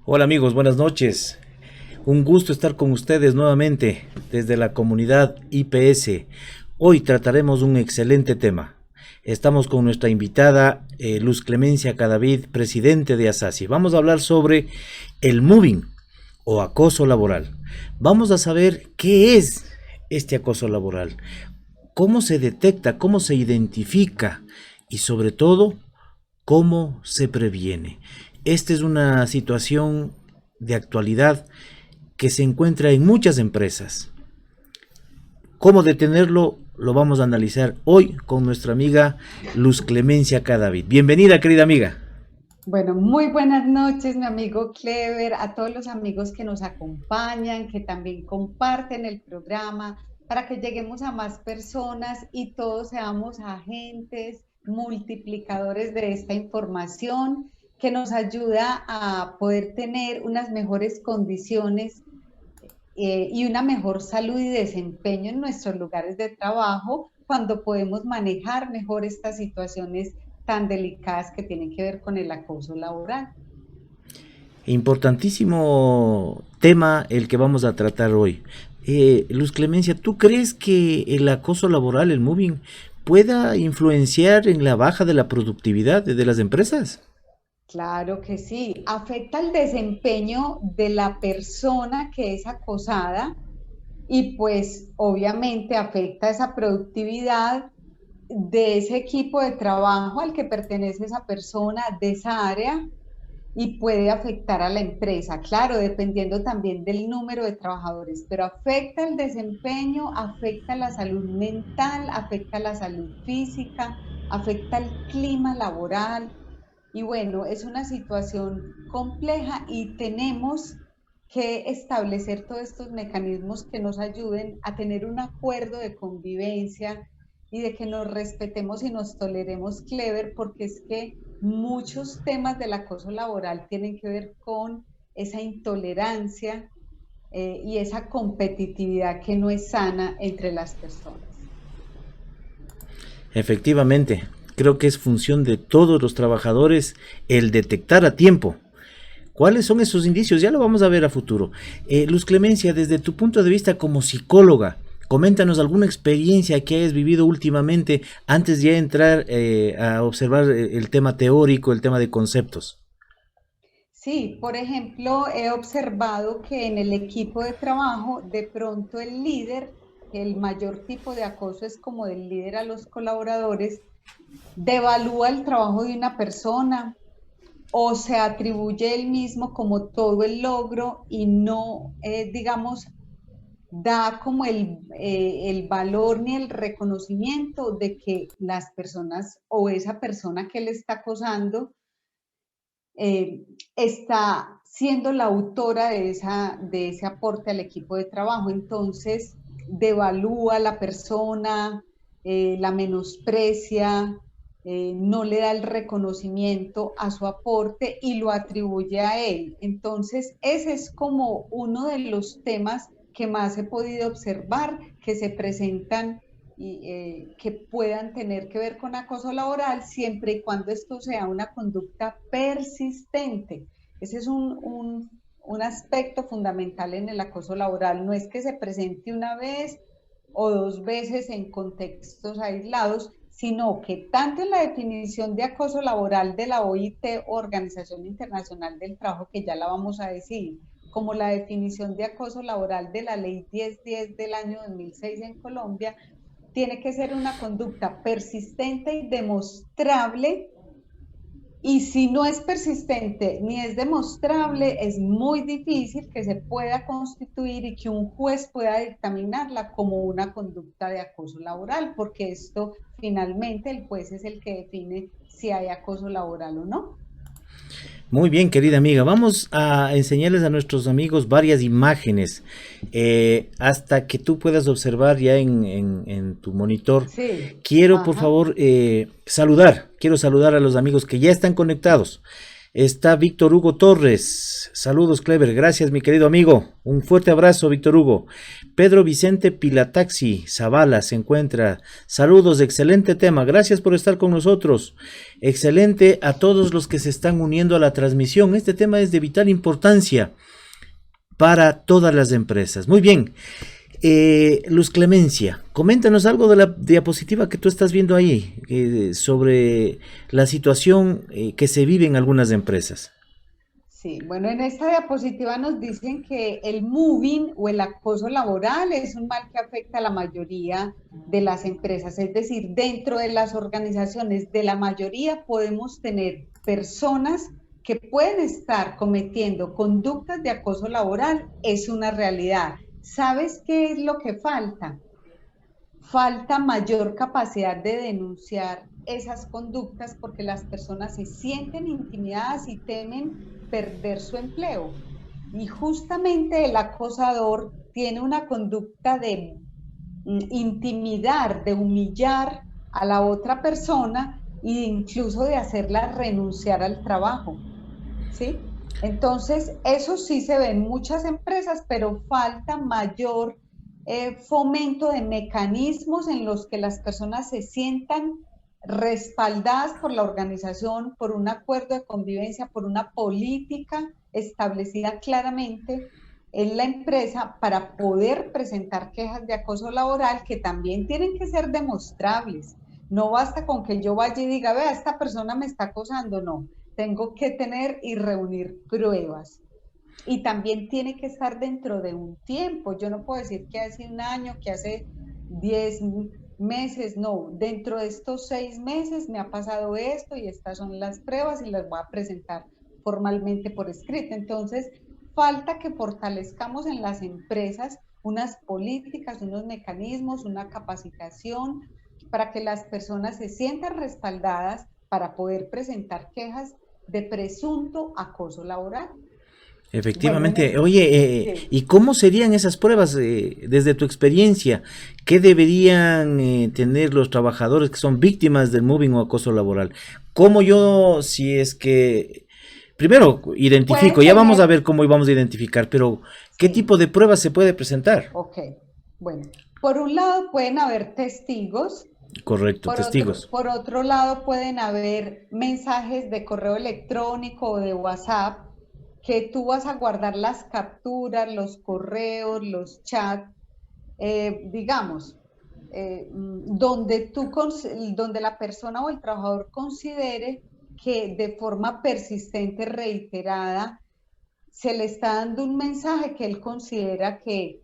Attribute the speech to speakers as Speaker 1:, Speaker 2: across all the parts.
Speaker 1: Hola amigos, buenas noches. Un gusto estar con ustedes nuevamente desde la comunidad IPS. Hoy trataremos un excelente tema. Estamos con nuestra invitada Luz Clemencia Cadavid, presidente de ASACI. Vamos a hablar sobre el moving o acoso laboral. Vamos a saber qué es este acoso laboral, cómo se detecta, cómo se identifica y sobre todo cómo se previene. Esta es una situación de actualidad que se encuentra en muchas empresas. ¿Cómo detenerlo? Lo vamos a analizar hoy con nuestra amiga Luz Clemencia Cadavid. Bienvenida, querida amiga.
Speaker 2: Bueno, muy buenas noches, mi amigo Clever, a todos los amigos que nos acompañan, que también comparten el programa, para que lleguemos a más personas y todos seamos agentes, multiplicadores de esta información que nos ayuda a poder tener unas mejores condiciones y una mejor salud y desempeño en nuestros lugares de trabajo cuando podemos manejar mejor estas situaciones tan delicadas que tienen que ver con el acoso laboral.
Speaker 1: Importantísimo tema el que vamos a tratar hoy. Luz Clemencia, ¿tú crees que el acoso laboral, el moving, pueda influenciar en la baja de la productividad de las empresas?
Speaker 2: Claro que sí, afecta el desempeño de la persona que es acosada y pues obviamente afecta esa productividad de ese equipo de trabajo al que pertenece esa persona, de esa área, y puede afectar a la empresa, claro, dependiendo también del número de trabajadores, pero afecta el desempeño, afecta la salud mental, afecta la salud física, afecta el clima laboral. Y bueno, es una situación compleja y tenemos que establecer todos estos mecanismos que nos ayuden a tener un acuerdo de convivencia y de que nos respetemos y nos toleremos, Clever, porque es que muchos temas del acoso laboral tienen que ver con esa intolerancia y esa competitividad que no es sana entre las personas.
Speaker 1: Efectivamente, creo que es función de todos los trabajadores el detectar a tiempo. ¿Cuáles son esos indicios? Ya lo vamos a ver a futuro. Luz Clemencia, desde tu punto de vista como psicóloga, coméntanos alguna experiencia que hayas vivido últimamente antes de ya entrar a observar el tema teórico, el tema de conceptos.
Speaker 2: Sí, por ejemplo, he observado que en el equipo de trabajo, de pronto el líder, que el mayor tipo de acoso es como del líder a los colaboradores, devalúa el trabajo de una persona o se atribuye él mismo como todo el logro y no, digamos, da como el valor ni el reconocimiento de que las personas o esa persona que le está acosando eh, está siendo la autora de ese aporte al equipo de trabajo. Entonces, devalúa a la persona, la menosprecia, no le da el reconocimiento a su aporte y lo atribuye a él. Entonces, ese es como uno de los temas que más he podido observar que se presentan y que puedan tener que ver con acoso laboral siempre y cuando esto sea una conducta persistente. Ese es un aspecto fundamental en el acoso laboral. No es que se presente una vez o dos veces en contextos aislados, sino que tanto en la definición de acoso laboral de la OIT, Organización Internacional del Trabajo, que ya la vamos a decir, como la definición de acoso laboral de la Ley 1010 del año 2006 en Colombia, tiene que ser una conducta persistente y demostrable. Y si no es persistente ni es demostrable, es muy difícil que se pueda constituir y que un juez pueda dictaminarla como una conducta de acoso laboral, porque esto finalmente el juez es el que define si hay acoso laboral o no.
Speaker 1: Muy bien, querida amiga, vamos a enseñarles a nuestros amigos varias imágenes hasta que tú puedas observar ya en tu monitor.
Speaker 2: Sí,
Speaker 1: Quiero, por
Speaker 2: ajá.
Speaker 1: favor, quiero saludar a los amigos que ya están conectados. Está Víctor Hugo Torres. Saludos, Clever. Gracias, mi querido amigo. Un fuerte abrazo, Víctor Hugo. Pedro Vicente Pilataxi Zavala se encuentra. Saludos, excelente tema. Gracias por estar con nosotros. Excelente a todos los que se están uniendo a la transmisión. Este tema es de vital importancia para todas las empresas. Muy bien. Luz Clemencia, coméntanos algo de la diapositiva que tú estás viendo ahí, sobre la situación que se vive en algunas empresas.
Speaker 2: Sí, bueno, en esta diapositiva nos dicen que el moving o el acoso laboral es un mal que afecta a la mayoría de las empresas, es decir, dentro de las organizaciones de la mayoría podemos tener personas que pueden estar cometiendo conductas de acoso laboral, es una realidad. ¿Sabes qué es lo que falta? Falta mayor capacidad de denunciar esas conductas porque las personas se sienten intimidadas y temen perder su empleo. Y justamente el acosador tiene una conducta de intimidar, de humillar a la otra persona e incluso de hacerla renunciar al trabajo, ¿sí? Entonces, eso sí se ve en muchas empresas, pero falta mayor fomento de mecanismos en los que las personas se sientan respaldadas por la organización, por un acuerdo de convivencia, por una política establecida claramente en la empresa para poder presentar quejas de acoso laboral que también tienen que ser demostrables. No basta con que yo vaya y diga, vea, esta persona me está acosando, no. Tengo que tener y reunir pruebas. Y también tiene que estar dentro de un tiempo. Yo no puedo decir que hace un año, que hace 10 meses, no. Dentro de estos 6 meses me ha pasado esto y estas son las pruebas y las voy a presentar formalmente por escrito. Entonces, falta que fortalezcamos en las empresas unas políticas, unos mecanismos, una capacitación para que las personas se sientan respaldadas para poder presentar quejas de presunto acoso laboral.
Speaker 1: Efectivamente. Bueno, oye, ¿y cómo serían esas pruebas desde tu experiencia? ¿Qué deberían tener los trabajadores que son víctimas del moving o acoso laboral? ¿Cómo yo, si es que, primero identifico, ya vamos a ver cómo vamos a identificar, pero ¿qué tipo de pruebas se puede presentar?
Speaker 2: Ok, bueno, por un lado pueden haber testigos.
Speaker 1: Correcto, testigos.
Speaker 2: Por otro lado pueden haber mensajes de correo electrónico o de WhatsApp que tú vas a guardar las capturas, los correos, los chats, digamos, donde la persona o el trabajador considere que de forma persistente, reiterada, se le está dando un mensaje que él considera que,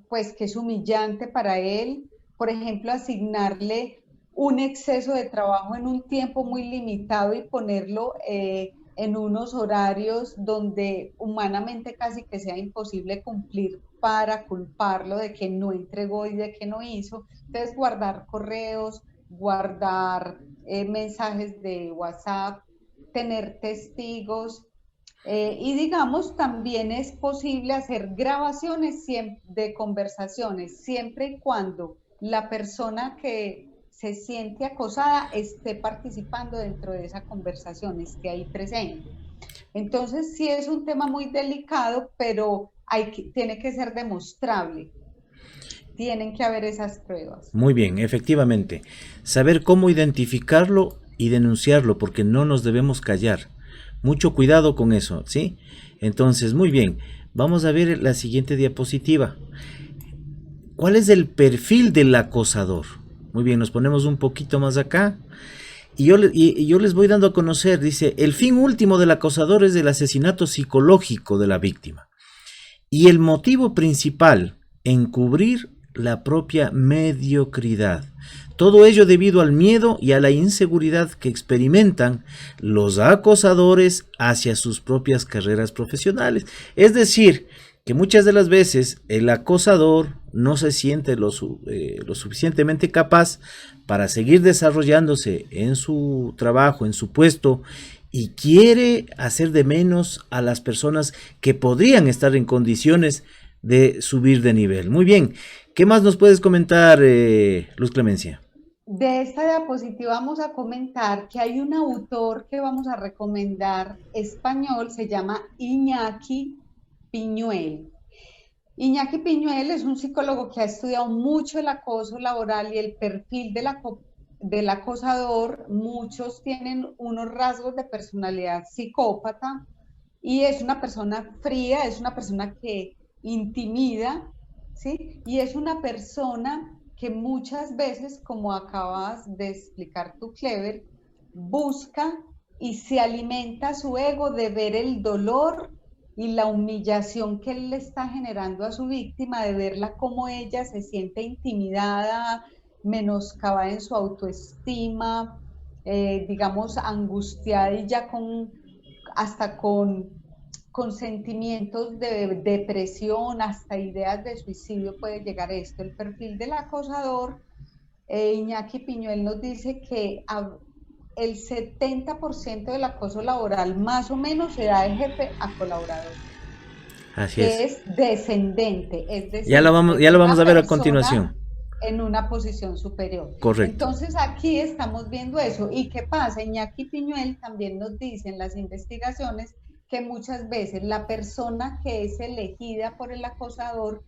Speaker 2: pues, que es humillante para él. Por ejemplo, asignarle un exceso de trabajo en un tiempo muy limitado y ponerlo en unos horarios donde humanamente casi que sea imposible cumplir para culparlo de que no entregó y de que no hizo. Entonces, guardar correos, guardar mensajes de WhatsApp, tener testigos. Y digamos, también es posible hacer grabaciones de conversaciones, siempre y cuando la persona que se siente acosada esté participando dentro de esa conversación, esté ahí presente. Entonces, sí es un tema muy delicado, pero tiene que ser demostrable. Tienen que haber esas pruebas.
Speaker 1: Muy bien, efectivamente. Saber cómo identificarlo y denunciarlo, porque no nos debemos callar. Mucho cuidado con eso, ¿sí? Entonces, muy bien. Vamos a ver la siguiente diapositiva. ¿Cuál es el perfil del acosador? Muy bien, nos ponemos un poquito más acá. Y yo les voy dando a conocer, dice, el fin último del acosador es el asesinato psicológico de la víctima. Y el motivo principal, encubrir la propia mediocridad. Todo ello debido al miedo y a la inseguridad que experimentan los acosadores hacia sus propias carreras profesionales. Es decir, que muchas de las veces el acosador no se siente lo suficientemente capaz para seguir desarrollándose en su trabajo, en su puesto, y quiere hacer de menos a las personas que podrían estar en condiciones de subir de nivel. Muy bien, ¿qué más nos puedes comentar, Luz Clemencia?
Speaker 2: De esta diapositiva vamos a comentar que hay un autor que vamos a recomendar español, se llama Iñaki Piñuel. Iñaki Piñuel es un psicólogo que ha estudiado mucho el acoso laboral y el perfil del acosador. Muchos tienen unos rasgos de personalidad psicópata y es una persona fría, es una persona que intimida, ¿sí? Y es una persona que muchas veces, como acabas de explicar tú, Clever, busca y se alimenta su ego de ver el dolor y la humillación que él le está generando a su víctima, de verla como ella se siente intimidada, menoscabada en su autoestima, digamos, angustiada y ya hasta con sentimientos de depresión, hasta ideas de suicidio puede llegar esto. El perfil del acosador, Iñaki Piñuel nos dice que el 70% del acoso laboral más o menos se da de jefe a colaborador,
Speaker 1: Así
Speaker 2: que
Speaker 1: es.
Speaker 2: es descendente, es
Speaker 1: Ya lo
Speaker 2: decir,
Speaker 1: vamos,
Speaker 2: es
Speaker 1: ya lo
Speaker 2: una
Speaker 1: vamos a ver a
Speaker 2: persona
Speaker 1: continuación.
Speaker 2: en una posición superior.
Speaker 1: Correcto.
Speaker 2: Entonces aquí estamos viendo eso. ¿Y qué pasa? Iñaki Piñuel también nos dice en las investigaciones que muchas veces la persona que es elegida por el acosador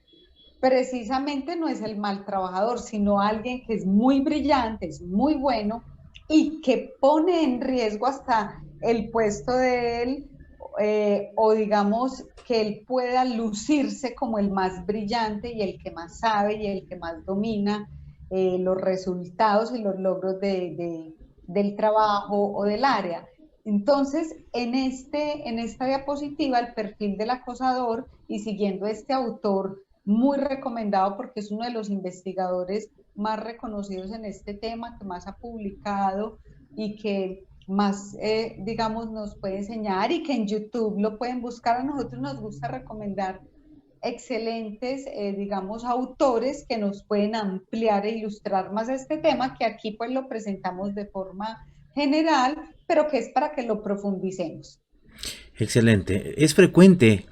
Speaker 2: precisamente no es el mal trabajador, sino alguien que es muy brillante, es muy bueno y que pone en riesgo hasta el puesto de él, o digamos que él pueda lucirse como el más brillante y el que más sabe y el que más domina los resultados y los logros del trabajo o del área. Entonces, en esta diapositiva, el perfil del acosador, y siguiendo este autor muy recomendado porque es uno de los investigadores más reconocidos en este tema, que más ha publicado y que más, digamos, nos puede enseñar, y que en YouTube lo pueden buscar. A nosotros nos gusta recomendar excelentes, digamos, autores que nos pueden ampliar e ilustrar más este tema, que aquí pues lo presentamos de forma general, pero que es para que lo profundicemos.
Speaker 1: Excelente. Es frecuente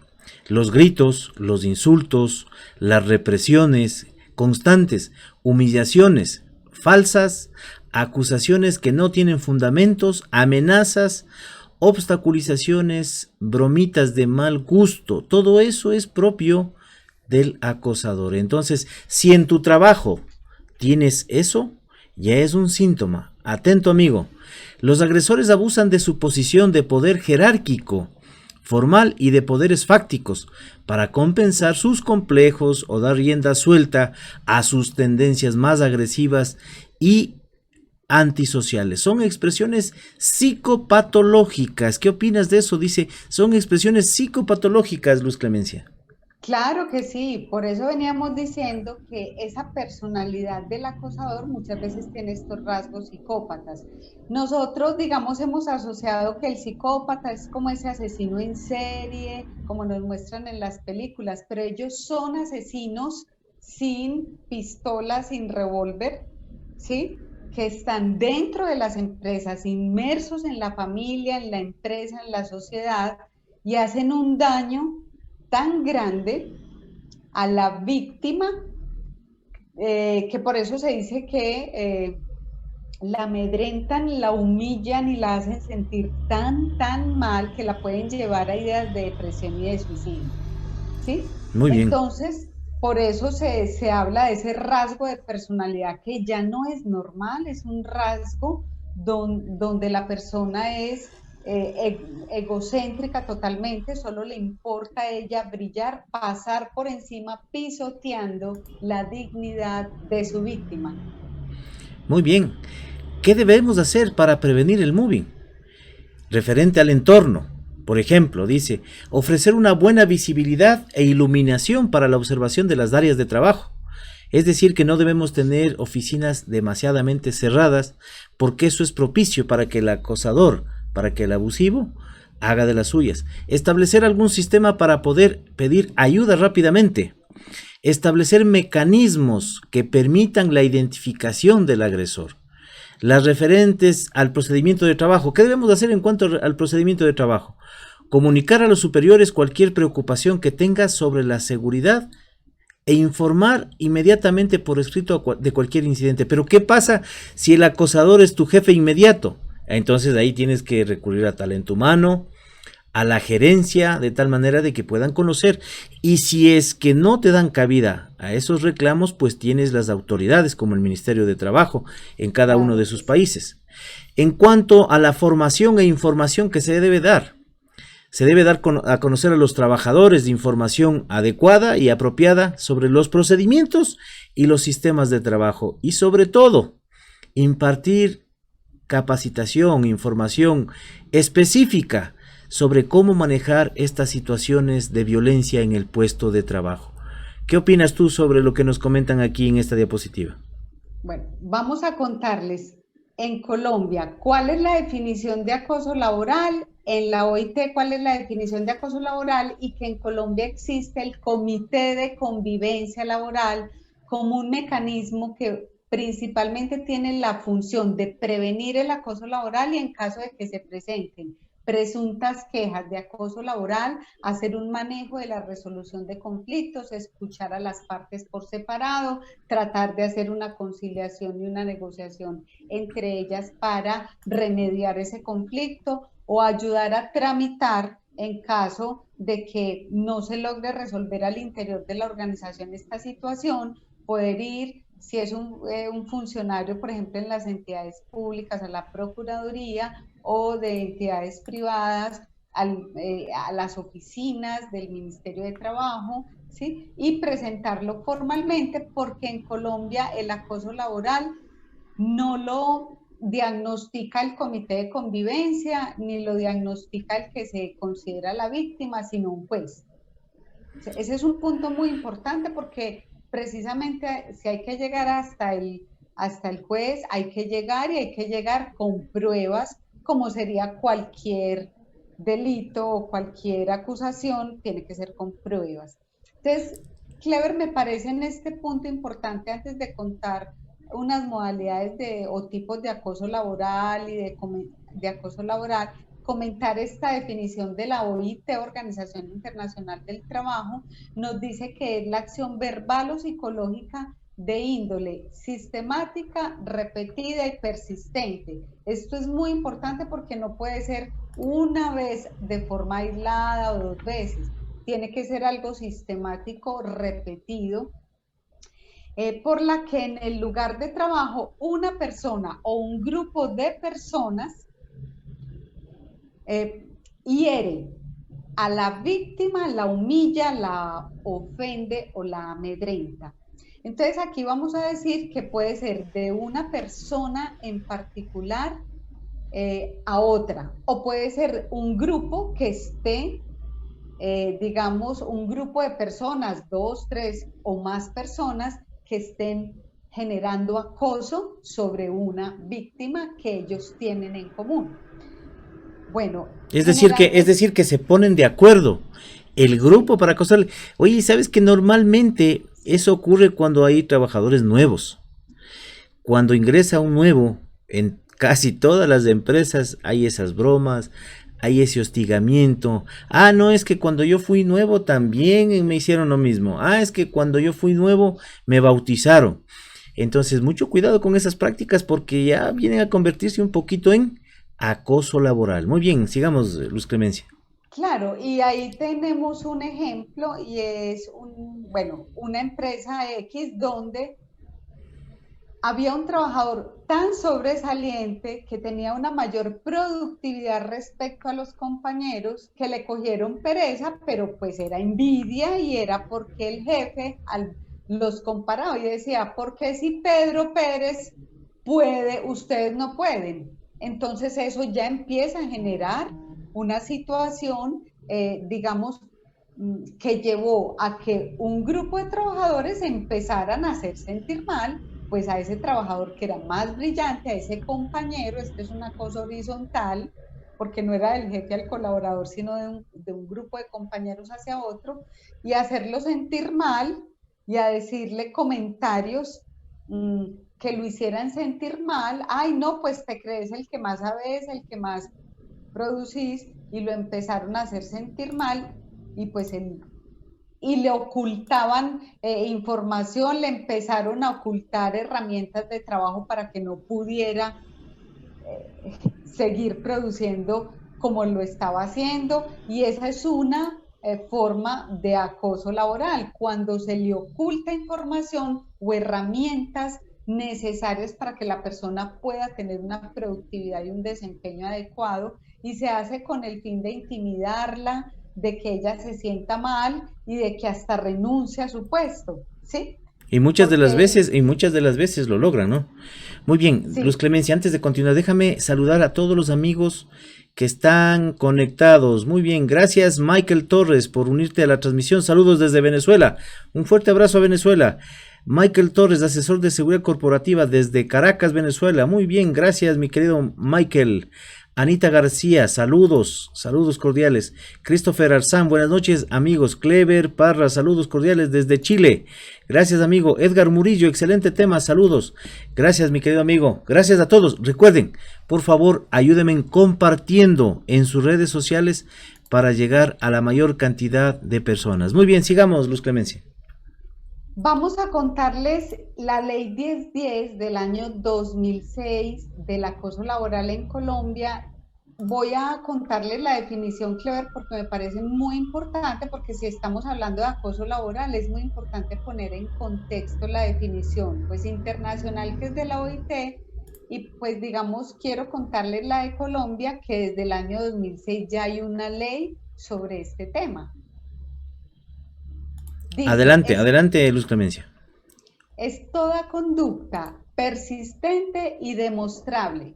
Speaker 1: los gritos, los insultos, las represiones constantes, humillaciones falsas, acusaciones que no tienen fundamentos, amenazas, obstaculizaciones, bromitas de mal gusto. Todo eso es propio del acosador. Entonces, si en tu trabajo tienes eso, ya es un síntoma. Atento, amigo. Los agresores abusan de su posición de poder jerárquico, formal y de poderes fácticos para compensar sus complejos o dar rienda suelta a sus tendencias más agresivas y antisociales. Son expresiones psicopatológicas. ¿Qué opinas de eso? Dice, son expresiones psicopatológicas, Luz Clemencia.
Speaker 2: Claro que sí, por eso veníamos diciendo que esa personalidad del acosador muchas veces tiene estos rasgos psicópatas. Nosotros, digamos, hemos asociado que el psicópata es como ese asesino en serie, como nos muestran en las películas, pero ellos son asesinos sin pistola, sin revólver, ¿sí? Que están dentro de las empresas, inmersos en la familia, en la empresa, en la sociedad, y hacen un daño tan grande a la víctima, que por eso se dice que la amedrentan, la humillan y la hacen sentir tan mal que la pueden llevar a ideas de depresión y de suicidio, ¿sí?
Speaker 1: Muy bien.
Speaker 2: Entonces, por eso se habla de ese rasgo de personalidad que ya no es normal, es un rasgo donde la persona es egocéntrica totalmente, solo le importa a ella brillar, pasar por encima, pisoteando la dignidad de su víctima.
Speaker 1: Muy bien. ¿Qué debemos hacer para prevenir el mobbing? Referente al entorno, por ejemplo, dice, ofrecer una buena visibilidad e iluminación para la observación de las áreas de trabajo. Es decir, que no debemos tener oficinas demasiadamente cerradas, porque eso es propicio para que el acosador, para que el abusivo, haga de las suyas. Establecer algún sistema para poder pedir ayuda rápidamente. Establecer mecanismos que permitan la identificación del agresor. Las referentes al procedimiento de trabajo. ¿Qué debemos hacer en cuanto al procedimiento de trabajo? Comunicar a los superiores cualquier preocupación que tenga sobre la seguridad e informar inmediatamente por escrito de cualquier incidente. Pero ¿qué pasa si el acosador es tu jefe inmediato? Entonces ahí tienes que recurrir a talento humano, a la gerencia, de tal manera de que puedan conocer. Y si es que no te dan cabida a esos reclamos, pues tienes las autoridades como el Ministerio de Trabajo en cada uno de
Speaker 2: Claro que
Speaker 1: sus
Speaker 2: sí.
Speaker 1: países. En cuanto a la formación e información que se debe dar a conocer a los trabajadores de información adecuada y apropiada sobre los procedimientos y los sistemas de trabajo, y sobre todo impartir capacitación, información específica sobre cómo manejar estas situaciones de violencia en el puesto de trabajo. ¿Qué opinas tú sobre lo que nos comentan aquí en esta diapositiva?
Speaker 2: Bueno, vamos a contarles en Colombia cuál es la definición de acoso laboral, en la OIT cuál es la definición de acoso laboral, y que en Colombia existe el Comité de Convivencia Laboral como un mecanismo que principalmente tiene la función de prevenir el acoso laboral y, en caso de que se presenten presuntas quejas de acoso laboral, hacer un manejo de la resolución de conflictos, escuchar a las partes por separado, tratar de hacer una conciliación y una negociación entre ellas para remediar ese conflicto, o ayudar a tramitar en caso de que no se logre resolver al interior de la organización esta situación, poder ir, si es un funcionario, por ejemplo, en las entidades públicas, a la Procuraduría, o de entidades privadas a las oficinas del Ministerio de Trabajo, ¿sí? Y presentarlo formalmente, porque en Colombia el acoso laboral no lo diagnostica el comité de convivencia, ni lo diagnostica el que se considera la víctima, sino un juez. Ese es un punto muy importante, porque precisamente si hay que llegar hasta el juez, hay que llegar, y hay que llegar con pruebas, como sería cualquier delito o cualquier acusación, tiene que ser con pruebas. Entonces, Clever, me parece en este punto importante, antes de contar unas modalidades o tipos de acoso laboral y de acoso laboral, comentar esta definición de la OIT, Organización Internacional del Trabajo. Nos dice que es la acción verbal o psicológica de índole sistemática, repetida y persistente. Esto es muy importante porque no puede ser una vez de forma aislada o dos veces. Tiene que ser algo sistemático, repetido, por la que en el lugar de trabajo una persona o un grupo de personas hiere a la víctima, la humilla, la ofende o la amedrenta. Entonces aquí vamos a decir que puede ser de una persona en particular a otra, o puede ser un grupo que esté, digamos, un grupo de personas, dos, tres o más personas que estén generando acoso sobre una víctima que ellos tienen en común. Bueno,
Speaker 1: Es
Speaker 2: generalmente,
Speaker 1: decir, que se ponen de acuerdo el grupo
Speaker 2: sí,
Speaker 1: para acosarle. Oye, ¿sabes que normalmente eso ocurre cuando hay trabajadores nuevos? Cuando ingresa un nuevo, en casi todas las empresas hay esas bromas, hay ese hostigamiento. Ah, no, es que cuando yo fui nuevo también me hicieron lo mismo. Ah, es que cuando yo fui nuevo me bautizaron. Entonces, mucho cuidado con esas prácticas, porque ya vienen a convertirse un poquito en acoso laboral. Muy bien, sigamos, Luz Clemencia.
Speaker 2: claro, y ahí tenemos un ejemplo, y es bueno, una empresa X donde había un trabajador tan sobresaliente que tenía una mayor productividad respecto a los compañeros, que le cogieron pereza, pero pues era envidia, y era porque el jefe los comparaba y decía: ¿por qué si Pedro Pérez puede, ustedes no pueden? Entonces eso ya empieza a generar una situación, digamos, que llevó a que un grupo de trabajadores empezaran a hacer sentir mal pues a ese trabajador que era más brillante, a ese compañero. Esto es una cosa horizontal, porque no era del jefe al colaborador, sino de un grupo de compañeros hacia otro, y hacerlo sentir mal, y a decirle comentarios que lo hicieran sentir mal. Ay, no, pues te crees el que más sabes, el que más producís, y lo empezaron a hacer sentir mal, y pues y le ocultaban información, le empezaron a ocultar herramientas de trabajo para que no pudiera seguir produciendo como lo estaba haciendo, y esa es una forma de acoso laboral, cuando se le oculta información o herramientas necesarias para que la persona pueda tener una productividad y un desempeño adecuado, y se hace con el fin de intimidarla, de que ella se sienta mal y de que hasta renuncie a su puesto, ¿sí? Porque
Speaker 1: Y muchas de las veces lo logran, ¿no? Muy bien, Luz
Speaker 2: sí,
Speaker 1: Clemencia, antes de continuar, déjame saludar a todos los amigos que están conectados. Muy bien, gracias Michael Torres por unirte a la transmisión. Saludos desde Venezuela. Un fuerte abrazo a Venezuela. Michael Torres, asesor de seguridad corporativa desde Caracas, Venezuela. Muy bien, gracias mi querido Michael. Anita García, saludos, saludos cordiales. Christopher Arzán, buenas noches amigos. Clever Parra, saludos cordiales desde Chile. Gracias amigo. Edgar Murillo, excelente tema, saludos. Gracias mi querido amigo. Gracias a todos. Recuerden, por favor, ayúdenme compartiendo en sus redes sociales para llegar a la mayor cantidad de personas. Muy bien, sigamos, Luz Clemencia.
Speaker 2: vamos a contarles la ley 1010 del año 2006 del acoso laboral en Colombia. Voy a contarles la definición, Clever, porque me parece muy importante, porque si estamos hablando de acoso laboral es muy importante poner en contexto la definición, pues internacional, que es de la OIT, y pues digamos, quiero contarles la de Colombia, que desde el año 2006 ya hay una ley sobre este tema. Dice,
Speaker 1: Adelante, adelante, Luz Clemencia.
Speaker 2: es toda conducta persistente y demostrable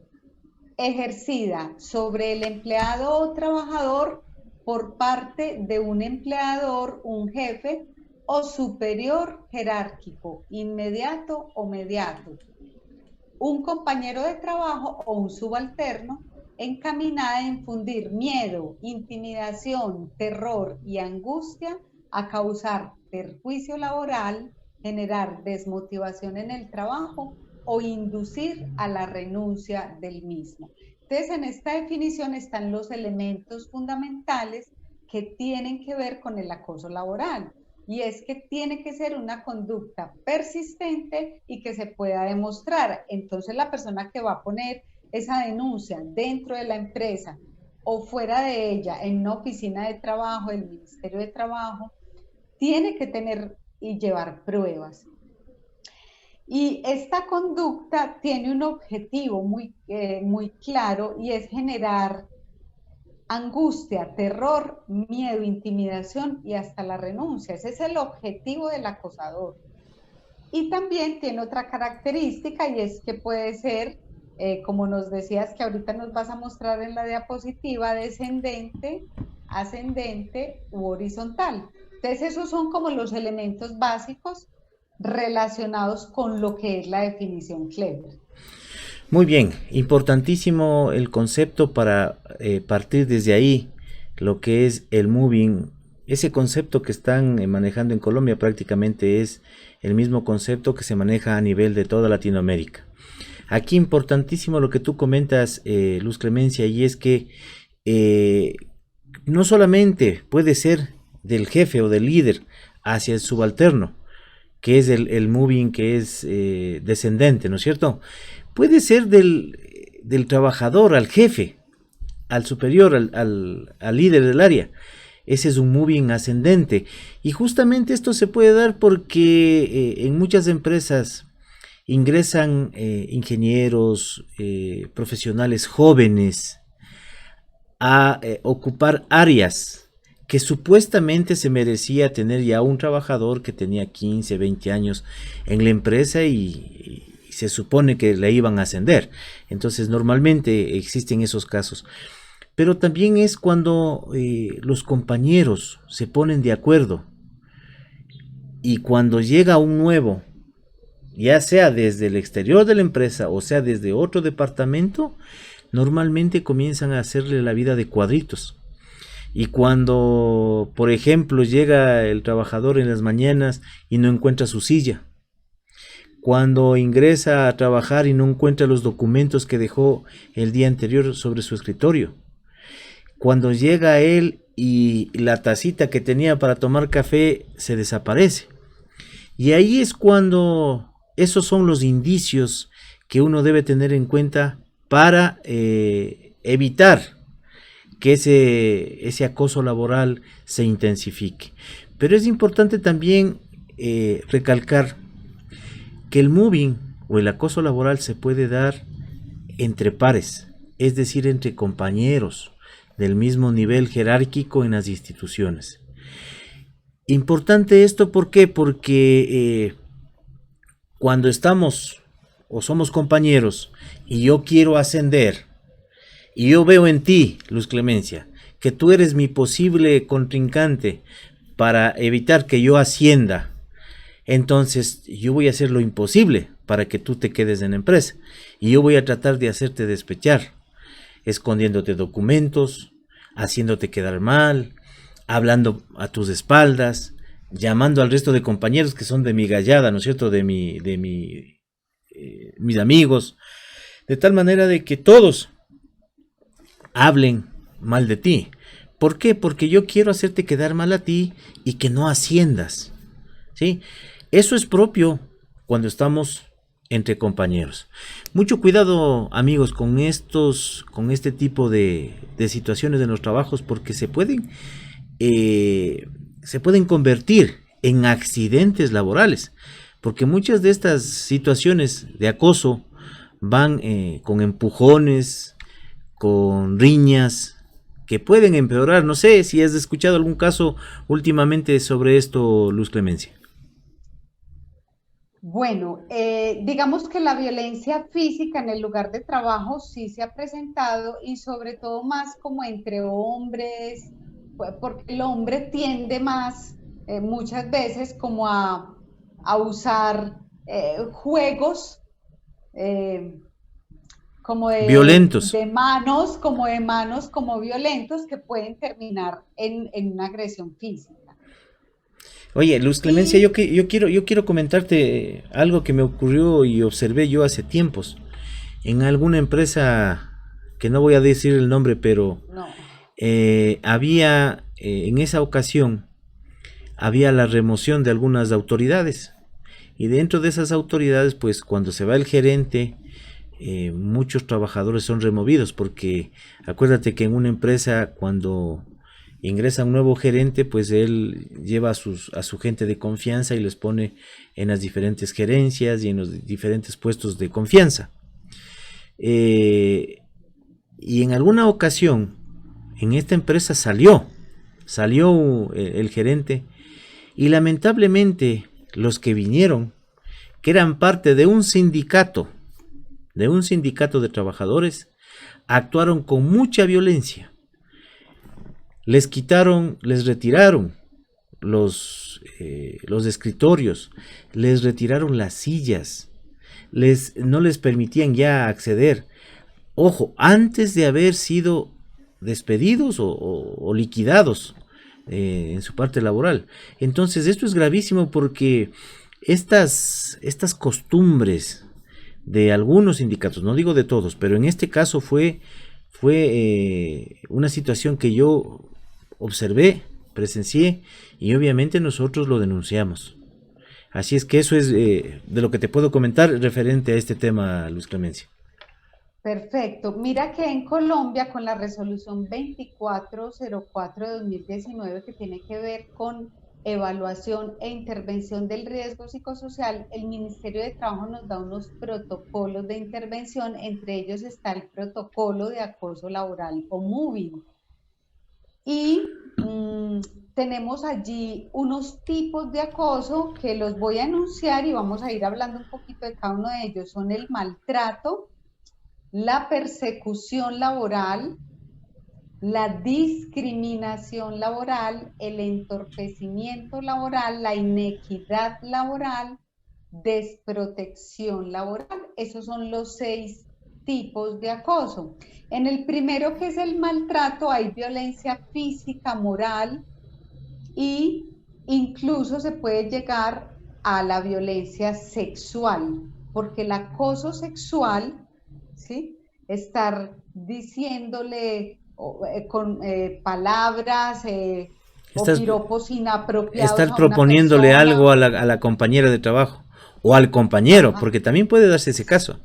Speaker 2: ejercida sobre el empleado o trabajador por parte de un empleador, un jefe o superior jerárquico, inmediato o mediato, un compañero de trabajo o un subalterno, encaminada a infundir miedo, intimidación, terror y angustia, a causar perjuicio laboral, generar desmotivación en el trabajo o inducir a la renuncia del mismo. Entonces, en esta definición están los elementos fundamentales que tienen que ver con el acoso laboral. Y es que tiene que ser una conducta persistente y que se pueda demostrar. Entonces, la persona que va a poner esa denuncia dentro de la empresa o fuera de ella, en una oficina de trabajo, del Ministerio de Trabajo, tiene que tener y llevar pruebas. Y esta conducta tiene un objetivo muy claro, y es generar angustia, terror, miedo, intimidación y hasta la renuncia. Ese es el objetivo del acosador. Y también tiene otra característica, y es que puede ser, como nos decías que ahorita nos vas a mostrar en la diapositiva, descendente, ascendente u horizontal. Entonces esos son como los elementos básicos relacionados con lo que es la definición Kleber.
Speaker 1: Muy bien, importantísimo el concepto para partir desde ahí, lo que es el moving. Ese concepto que están manejando en Colombia prácticamente es el mismo concepto que se maneja a nivel de toda Latinoamérica. Aquí importantísimo lo que tú comentas, Luz Clemencia, y es que no solamente puede ser del jefe o del líder hacia el subalterno, que es el moving, que es descendente, ¿no es cierto? Puede ser del trabajador al jefe, al superior, al líder del área. Ese es un moving ascendente. Y justamente esto se puede dar porque en muchas empresas ingresan ingenieros, profesionales jóvenes a ocupar áreas que supuestamente se merecía tener ya un trabajador que tenía 15, 20 años en la empresa y se supone que le iban a ascender. Entonces normalmente existen esos casos. Pero también es cuando los compañeros se ponen de acuerdo y cuando llega un nuevo, ya sea desde el exterior de la empresa o sea desde otro departamento, normalmente comienzan a hacerle la vida de cuadritos. Y cuando, por ejemplo, llega el trabajador en las mañanas y no encuentra su silla, cuando ingresa a trabajar y no encuentra los documentos que dejó el día anterior sobre su escritorio, cuando llega él y la tacita que tenía para tomar café se desaparece. Y ahí es cuando esos son los indicios que uno debe tener en cuenta para evitar que ese acoso laboral se intensifique. Pero es importante también recalcar que el moving o el acoso laboral se puede dar entre pares, es decir, entre compañeros del mismo nivel jerárquico en las instituciones. Importante esto, ¿por qué? Porque cuando estamos o somos compañeros y yo quiero ascender y yo veo en ti, Luz Clemencia, que tú eres mi posible contrincante para evitar que yo ascienda, entonces yo voy a hacer lo imposible para que tú te quedes en la empresa y yo voy a tratar de hacerte despechar, escondiéndote documentos, haciéndote quedar mal, hablando a tus espaldas, llamando al resto de compañeros que son de mi gallada, ¿no es cierto?, mis amigos, de tal manera de que todos hablen mal de ti. ¿Por qué? Porque yo quiero hacerte quedar mal a ti y que no asciendas, ¿sí? Eso es propio cuando estamos entre compañeros. Mucho cuidado, amigos, con este tipo de situaciones en los trabajos, porque se pueden convertir en accidentes laborales, porque muchas de estas situaciones de acoso van con empujones, con riñas, que pueden empeorar. No sé si has escuchado algún caso últimamente sobre esto, Luz Clemencia.
Speaker 2: Bueno, digamos que la violencia física en el lugar de trabajo sí se ha presentado y sobre todo más como entre hombres, porque el hombre tiende más muchas veces como a usar juegos eh, como
Speaker 1: Violentos.
Speaker 2: de manos como violentos que pueden terminar en una agresión física.
Speaker 1: Oye, Luz Clemencia,
Speaker 2: Y
Speaker 1: yo quiero comentarte algo que me ocurrió y observé yo hace tiempos en alguna empresa que no voy a decir el nombre, pero
Speaker 2: no.
Speaker 1: había en esa ocasión había la remoción de algunas autoridades y dentro de esas autoridades, pues cuando se va el gerente, muchos trabajadores son removidos, porque acuérdate que en una empresa cuando ingresa un nuevo gerente, pues él lleva a su gente de confianza y les pone en las diferentes gerencias y en los diferentes puestos de confianza. Y en alguna ocasión, en esta empresa salió el gerente, y lamentablemente los que vinieron, que eran parte de un sindicato de trabajadores, actuaron con mucha violencia. Les retiraron los escritorios, les retiraron las sillas, no les permitían ya acceder. Ojo, antes de haber sido despedidos o liquidados en su parte laboral. Entonces esto es gravísimo, porque estas costumbres de algunos sindicatos, no digo de todos, pero en este caso fue una situación que yo observé, presencié, y obviamente nosotros lo denunciamos. Así es que eso es de lo que te puedo comentar referente a este tema, Luz Clemencia.
Speaker 2: Perfecto. Mira que en Colombia, con la resolución 2404 de 2019, que tiene que ver con evaluación e intervención del riesgo psicosocial, el Ministerio de Trabajo nos da unos protocolos de intervención, entre ellos está el protocolo de acoso laboral o MOVING. Y tenemos allí unos tipos de acoso que los voy a enunciar y vamos a ir hablando un poquito de cada uno de ellos. Son el maltrato, la persecución laboral, la discriminación laboral, el entorpecimiento laboral, la inequidad laboral, desprotección laboral. Esos son los 6 tipos de acoso. En el primero, que es el maltrato, hay violencia física, moral, y incluso se puede llegar a la violencia sexual, porque el acoso sexual, ¿sí?, estar diciéndole con palabras o
Speaker 1: Estás,
Speaker 2: piropos inapropiados
Speaker 1: estás
Speaker 2: a una
Speaker 1: proponiéndole algo
Speaker 2: persona.
Speaker 1: a la compañera de trabajo o al compañero,
Speaker 2: Ajá.
Speaker 1: porque también puede darse ese caso.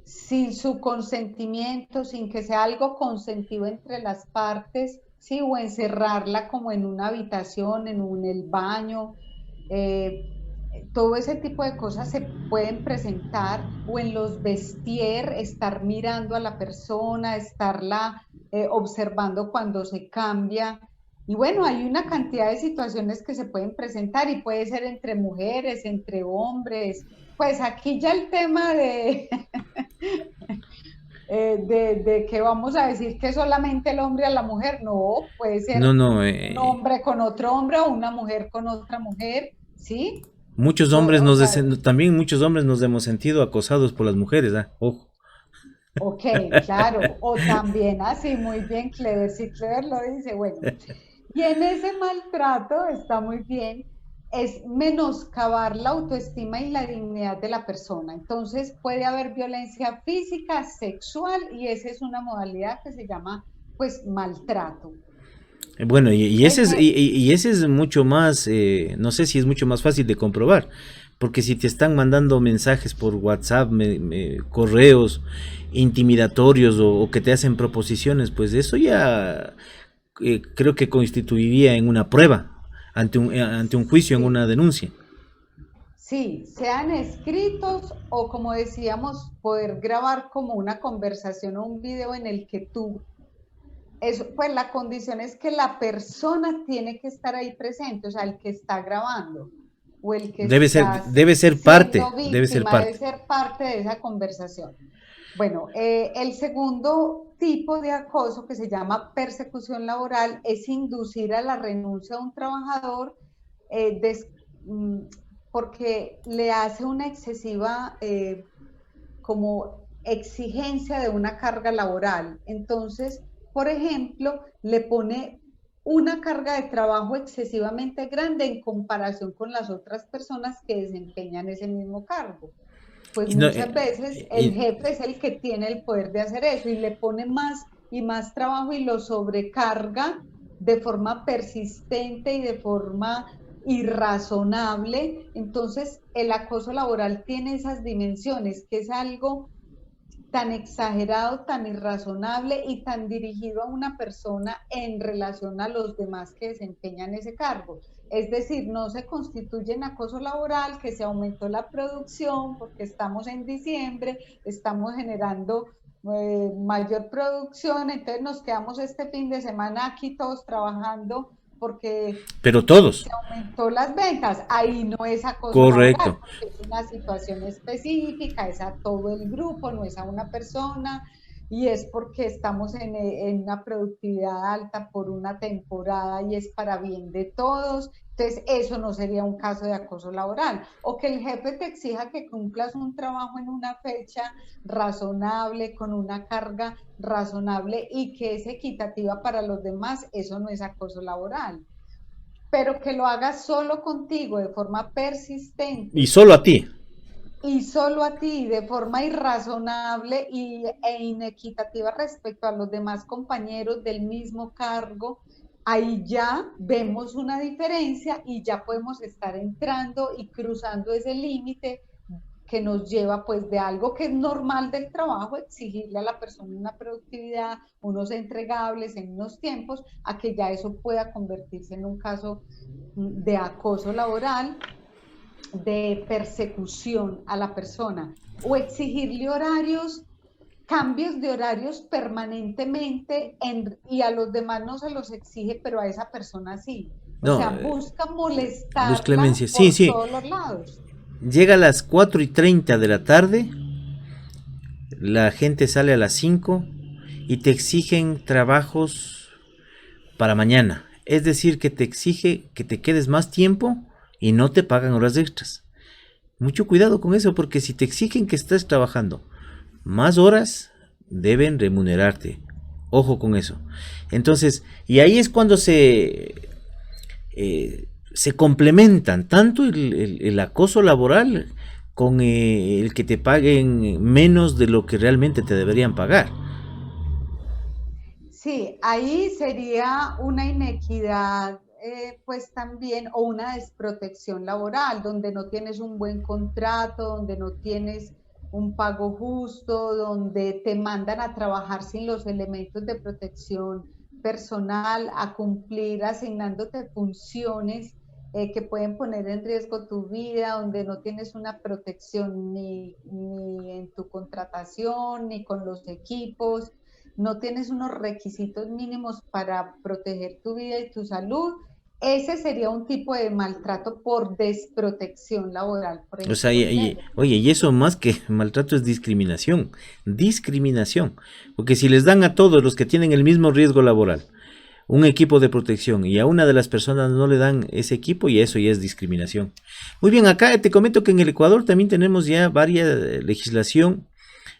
Speaker 2: Sin su consentimiento, sin que sea algo consentido entre las partes, sí, o encerrarla como en una habitación, el baño, eh, todo ese tipo de cosas se pueden presentar, o en los vestier, estar mirando a la persona, estarla observando cuando se cambia. Y bueno, hay una cantidad de situaciones que se pueden presentar y puede ser entre mujeres, entre hombres. Pues aquí ya el tema de, de que vamos a decir que solamente el hombre a la mujer, no, puede
Speaker 1: No,
Speaker 2: ser
Speaker 1: no,
Speaker 2: un hombre con otro hombre o una mujer con otra mujer, ¿sí?
Speaker 1: muchos hombres
Speaker 2: O sea,
Speaker 1: también muchos hombres nos hemos sentido acosados por las mujeres, ¿ah? Ojo.
Speaker 2: ok, claro, o también así, muy bien, Clever, si Clever lo dice, bueno, y en ese maltrato está muy bien, es menoscabar la autoestima y la dignidad de la persona. Entonces puede haber violencia física, sexual, y esa es una modalidad que se llama, pues, maltrato.
Speaker 1: Bueno,
Speaker 2: El,
Speaker 1: y ese es mucho más, no sé si es mucho más fácil de comprobar, porque si te están mandando mensajes por WhatsApp, correos intimidatorios o que te hacen proposiciones, pues eso ya creo que constituiría en una prueba, ante un juicio, en una
Speaker 2: sí,
Speaker 1: denuncia.
Speaker 2: sí, sean escritos o como decíamos, poder grabar como una conversación o un video en el que tú, eso, pues la condición es que la persona tiene que estar ahí presente, o sea, el que está grabando o el que está siendo
Speaker 1: Debe ser
Speaker 2: víctima debe
Speaker 1: parte.
Speaker 2: ser parte de esa conversación. Bueno, el segundo tipo de acoso que se llama persecución laboral es inducir a la renuncia a un trabajador eh, des, mm, porque le hace una excesiva como exigencia de una carga laboral. Entonces, por ejemplo, le pone una carga de trabajo excesivamente grande en comparación con las otras personas que desempeñan ese mismo cargo. Pues
Speaker 1: Y no,
Speaker 2: muchas veces el jefe es el que tiene el poder de hacer eso y le pone más y más trabajo y lo sobrecarga de forma persistente y de forma irrazonable. Entonces, el acoso laboral tiene esas dimensiones, que es algo tan exagerado, tan irrazonable y tan dirigido a una persona en relación a los demás que desempeñan ese cargo. Es decir, no se constituye en acoso laboral, que se aumentó la producción porque estamos en diciembre, estamos generando mayor producción, entonces nos quedamos este fin de semana aquí todos trabajando porque
Speaker 1: pero todos,
Speaker 2: se aumentó las ventas. Ahí no es acoso laboral,
Speaker 1: correcto.
Speaker 2: porque es una situación específica, es a todo el grupo, no es a una persona, y es porque estamos en una productividad alta por una temporada y es para bien de todos. Entonces, eso no sería un caso de acoso laboral. O que el jefe te exija que cumplas un trabajo en una fecha razonable, con una carga razonable y que es equitativa para los demás, eso no es acoso laboral, pero que lo hagas solo contigo de forma
Speaker 1: Y
Speaker 2: persistente
Speaker 1: solo a ti.
Speaker 2: y solo a ti de forma irrazonable e inequitativa respecto a los demás compañeros del mismo cargo, ahí ya vemos una diferencia y ya podemos estar entrando y cruzando ese límite que nos lleva pues de algo que es normal del trabajo, exigirle a la persona una productividad, unos entregables en unos tiempos, a que ya eso pueda convertirse en un caso de acoso laboral, de persecución a la persona o exigirle horarios, cambios de horarios permanentemente y a los demás no se los exige, pero a esa persona sí. O
Speaker 1: No,
Speaker 2: sea, busca
Speaker 1: Luz
Speaker 2: molestarla
Speaker 1: Clemencia, sí,
Speaker 2: por
Speaker 1: sí.
Speaker 2: todos los lados.
Speaker 1: Llega a las 4:30 de la tarde, la gente sale a las 5 y te exigen trabajos para mañana. Es decir, que te exige que te quedes más tiempo y no te pagan horas extras. Mucho cuidado con eso, porque si te exigen que estés trabajando más horas, deben remunerarte. Ojo con eso. Entonces, y ahí es cuando se complementan tanto el acoso laboral con el que te paguen menos de lo que realmente te deberían pagar.
Speaker 2: Sí, ahí sería una inequidad, pues también, o una desprotección laboral, donde no tienes un buen contrato, donde no tienes un pago justo, donde te mandan a trabajar sin los elementos de protección personal, a cumplir asignándote funciones que pueden poner en riesgo tu vida, donde no tienes una protección ni en tu contratación, ni con los equipos, no tienes unos requisitos mínimos para proteger tu vida y tu salud. Ese sería un tipo de maltrato por desprotección laboral, por
Speaker 1: O sea,
Speaker 2: ejemplo, en eso.
Speaker 1: oye, y eso más que maltrato es discriminación, discriminación, porque si les dan a todos los que tienen el mismo riesgo laboral un equipo de protección y a una de las personas no le dan ese equipo, y eso ya es discriminación. Muy bien, acá te comento que en el Ecuador también tenemos ya varias legislación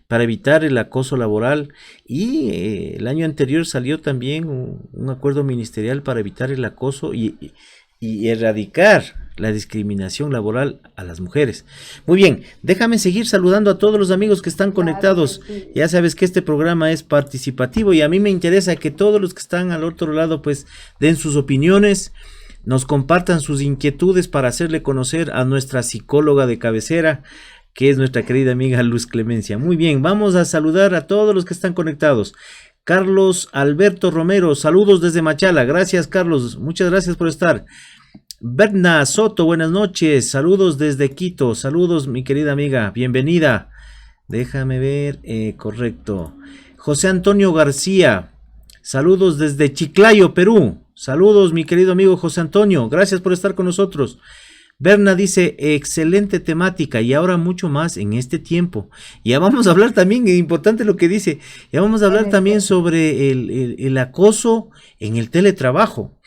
Speaker 1: para evitar el acoso laboral, y el año anterior salió también un acuerdo ministerial para evitar el acoso y erradicar la discriminación laboral a las mujeres. Muy bien, déjame seguir saludando a todos los amigos que están
Speaker 2: Claro que
Speaker 1: conectados.
Speaker 2: sí.
Speaker 1: Ya sabes que este programa es participativo y a mí me interesa que todos los que están al otro lado pues den sus opiniones, nos compartan sus inquietudes para hacerle conocer a nuestra psicóloga de cabecera, que es nuestra querida amiga Luz Clemencia. Muy bien, vamos a saludar a todos los que están conectados. Carlos Alberto Romero, saludos desde Machala. Gracias, Carlos, muchas gracias por estar. Berna Soto, buenas noches, saludos desde Quito, saludos mi querida amiga, bienvenida. Déjame ver, correcto. José Antonio García, saludos desde Chiclayo, Perú. Saludos mi querido amigo José Antonio, gracias por estar con nosotros. Berna dice, excelente temática y ahora mucho más en este tiempo. Ya vamos a hablar también, es importante lo que dice, ya vamos a
Speaker 2: En
Speaker 1: hablar también
Speaker 2: este,
Speaker 1: sobre el acoso en el teletrabajo.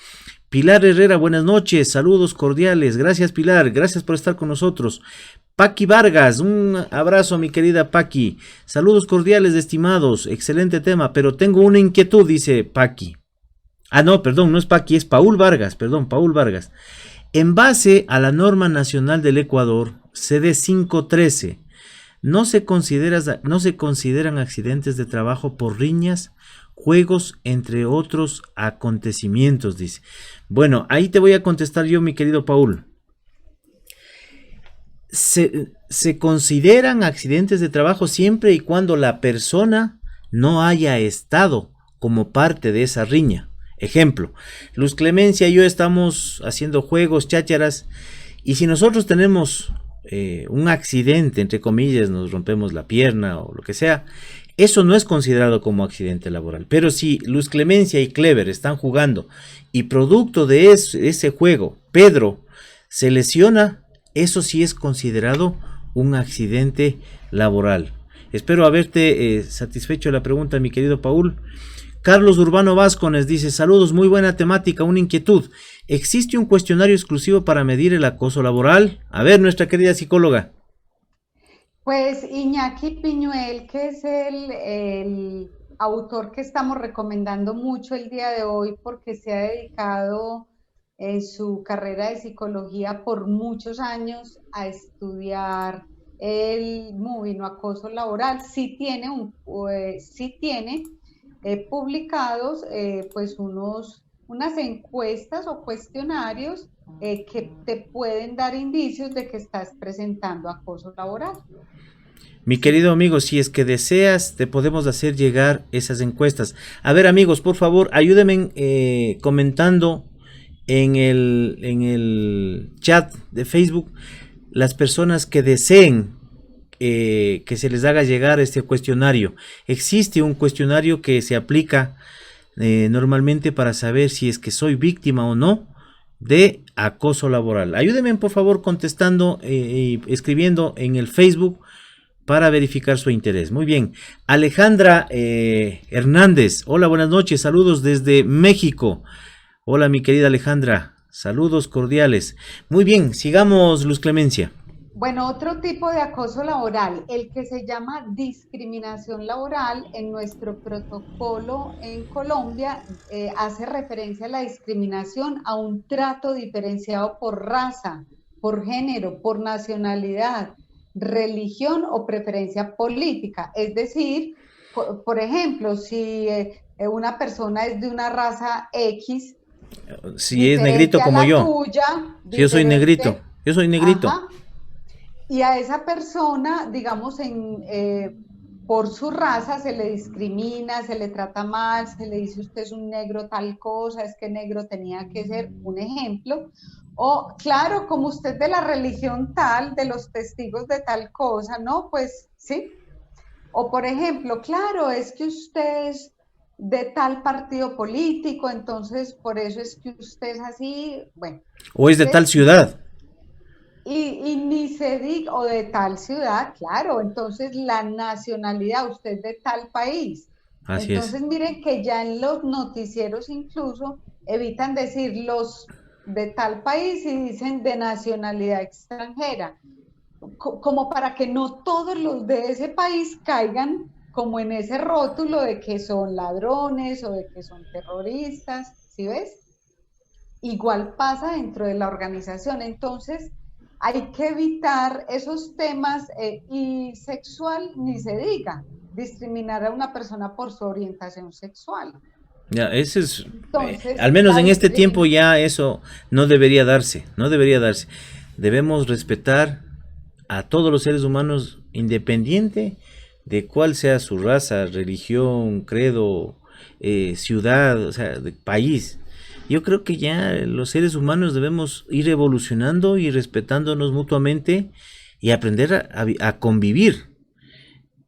Speaker 1: Pilar Herrera, buenas noches, saludos cordiales, gracias Pilar, gracias por estar con nosotros. Paqui Vargas, un abrazo mi querida Paqui, saludos cordiales estimados, excelente tema, pero tengo una inquietud, dice Paqui. Ah, no, perdón, no es Paqui, es Paul Vargas, perdón, Paul Vargas. En base a la norma nacional del Ecuador, CD 513, no se consideran accidentes de trabajo por riñas, juegos, entre otros acontecimientos, dice. Bueno, ahí te voy a contestar yo, mi querido Paul. Se consideran accidentes de trabajo siempre y cuando la persona no haya estado como parte de esa riña. Ejemplo, Luz Clemencia y yo estamos haciendo juegos, chácharas, y si nosotros tenemos un accidente, entre comillas, nos rompemos la pierna o lo que sea, eso no es considerado como accidente laboral. Pero si Luz Clemencia y Clever están jugando y producto de ese juego, Pedro se lesiona, eso sí es considerado un accidente laboral. Espero haberte satisfecho la pregunta, mi querido Paul. Carlos Urbano Vázquez dice, saludos, muy buena temática, una inquietud. ¿Existe un cuestionario exclusivo para medir el acoso laboral? A ver, nuestra querida psicóloga.
Speaker 2: pues Iñaki Piñuel, que es el autor que estamos recomendando mucho el día de hoy porque se ha dedicado en su carrera de psicología por muchos años a estudiar el movino acoso laboral. Sí tiene publicados pues unas encuestas o cuestionarios que te pueden dar indicios de que estás presentando acoso laboral.
Speaker 1: Mi querido amigo, si es que deseas, te podemos hacer llegar esas encuestas. A ver, amigos, por favor, ayúdenme comentando en el chat de Facebook las personas que deseen que se les haga llegar este cuestionario. Existe un cuestionario que se aplica normalmente para saber si es que soy víctima o no de acoso laboral. Ayúdenme por favor contestando y escribiendo en el Facebook para verificar su interés. Muy bien. Alejandra Hernández. Hola, buenas noches. Saludos desde México. Hola, mi querida Alejandra. Saludos cordiales. Muy bien, sigamos, Luz Clemencia.
Speaker 2: Bueno, otro tipo de acoso laboral, el que se llama discriminación laboral, en nuestro protocolo en Colombia hace referencia a la discriminación, a un trato diferenciado por raza, por género, por nacionalidad, religión o preferencia política. Es decir, por ejemplo, si una persona es de una raza X,
Speaker 1: Si es
Speaker 2: diferente
Speaker 1: negrito
Speaker 2: a
Speaker 1: como
Speaker 2: la
Speaker 1: yo,
Speaker 2: tuya,
Speaker 1: si yo soy negrito,
Speaker 2: diferente,
Speaker 1: yo soy negrito.
Speaker 2: ajá, y a esa persona, digamos, por su raza se le discrimina, se le trata mal, se le dice usted es un negro tal cosa, es que negro tenía que ser un ejemplo. O claro, como usted de la religión tal, de los testigos de tal cosa, ¿no? Pues sí. O por ejemplo, claro, es que usted es de tal partido político, entonces por eso es que usted es así, bueno,
Speaker 1: O es de tal
Speaker 2: ¿sí?
Speaker 1: ciudad.
Speaker 2: Y ni se diga, o de tal ciudad, claro, entonces la nacionalidad, usted de tal país.
Speaker 1: Así es.
Speaker 2: Entonces miren que ya en los noticieros incluso evitan decir los de tal país y dicen de nacionalidad extranjera, como para que no todos los de ese país caigan como en ese rótulo de que son ladrones o de que son terroristas, ¿sí ves? Igual pasa dentro de la organización. Entonces, hay que evitar esos temas y sexual, ni se diga, discriminar a una persona por su orientación sexual.
Speaker 1: Ya, ese es,
Speaker 2: Entonces,
Speaker 1: al menos
Speaker 2: la
Speaker 1: en este tiempo
Speaker 2: discriminación,
Speaker 1: ya eso no debería darse, no debería darse. Debemos respetar a todos los seres humanos independiente de cuál sea su raza, religión, credo, ciudad, o sea, país. Yo creo que ya los seres humanos debemos ir evolucionando y respetándonos mutuamente y aprender a convivir.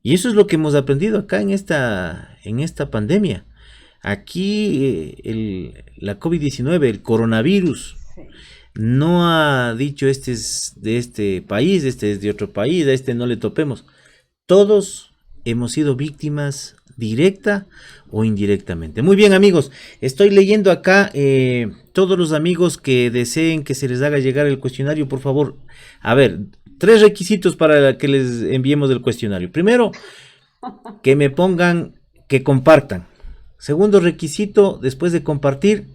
Speaker 1: Y eso es lo que hemos aprendido acá en esta pandemia. Aquí la COVID-19, el coronavirus,
Speaker 2: sí.
Speaker 1: no ha dicho este es de este país, este es de otro país, a este no le topemos. Todos hemos sido víctimas directa o indirectamente. Muy bien, amigos, estoy leyendo acá todos los amigos que deseen que se les haga llegar el cuestionario, por favor. A ver, 3 requisitos para que les enviemos el cuestionario. Primero, que me pongan, que compartan. Segundo requisito, después de compartir,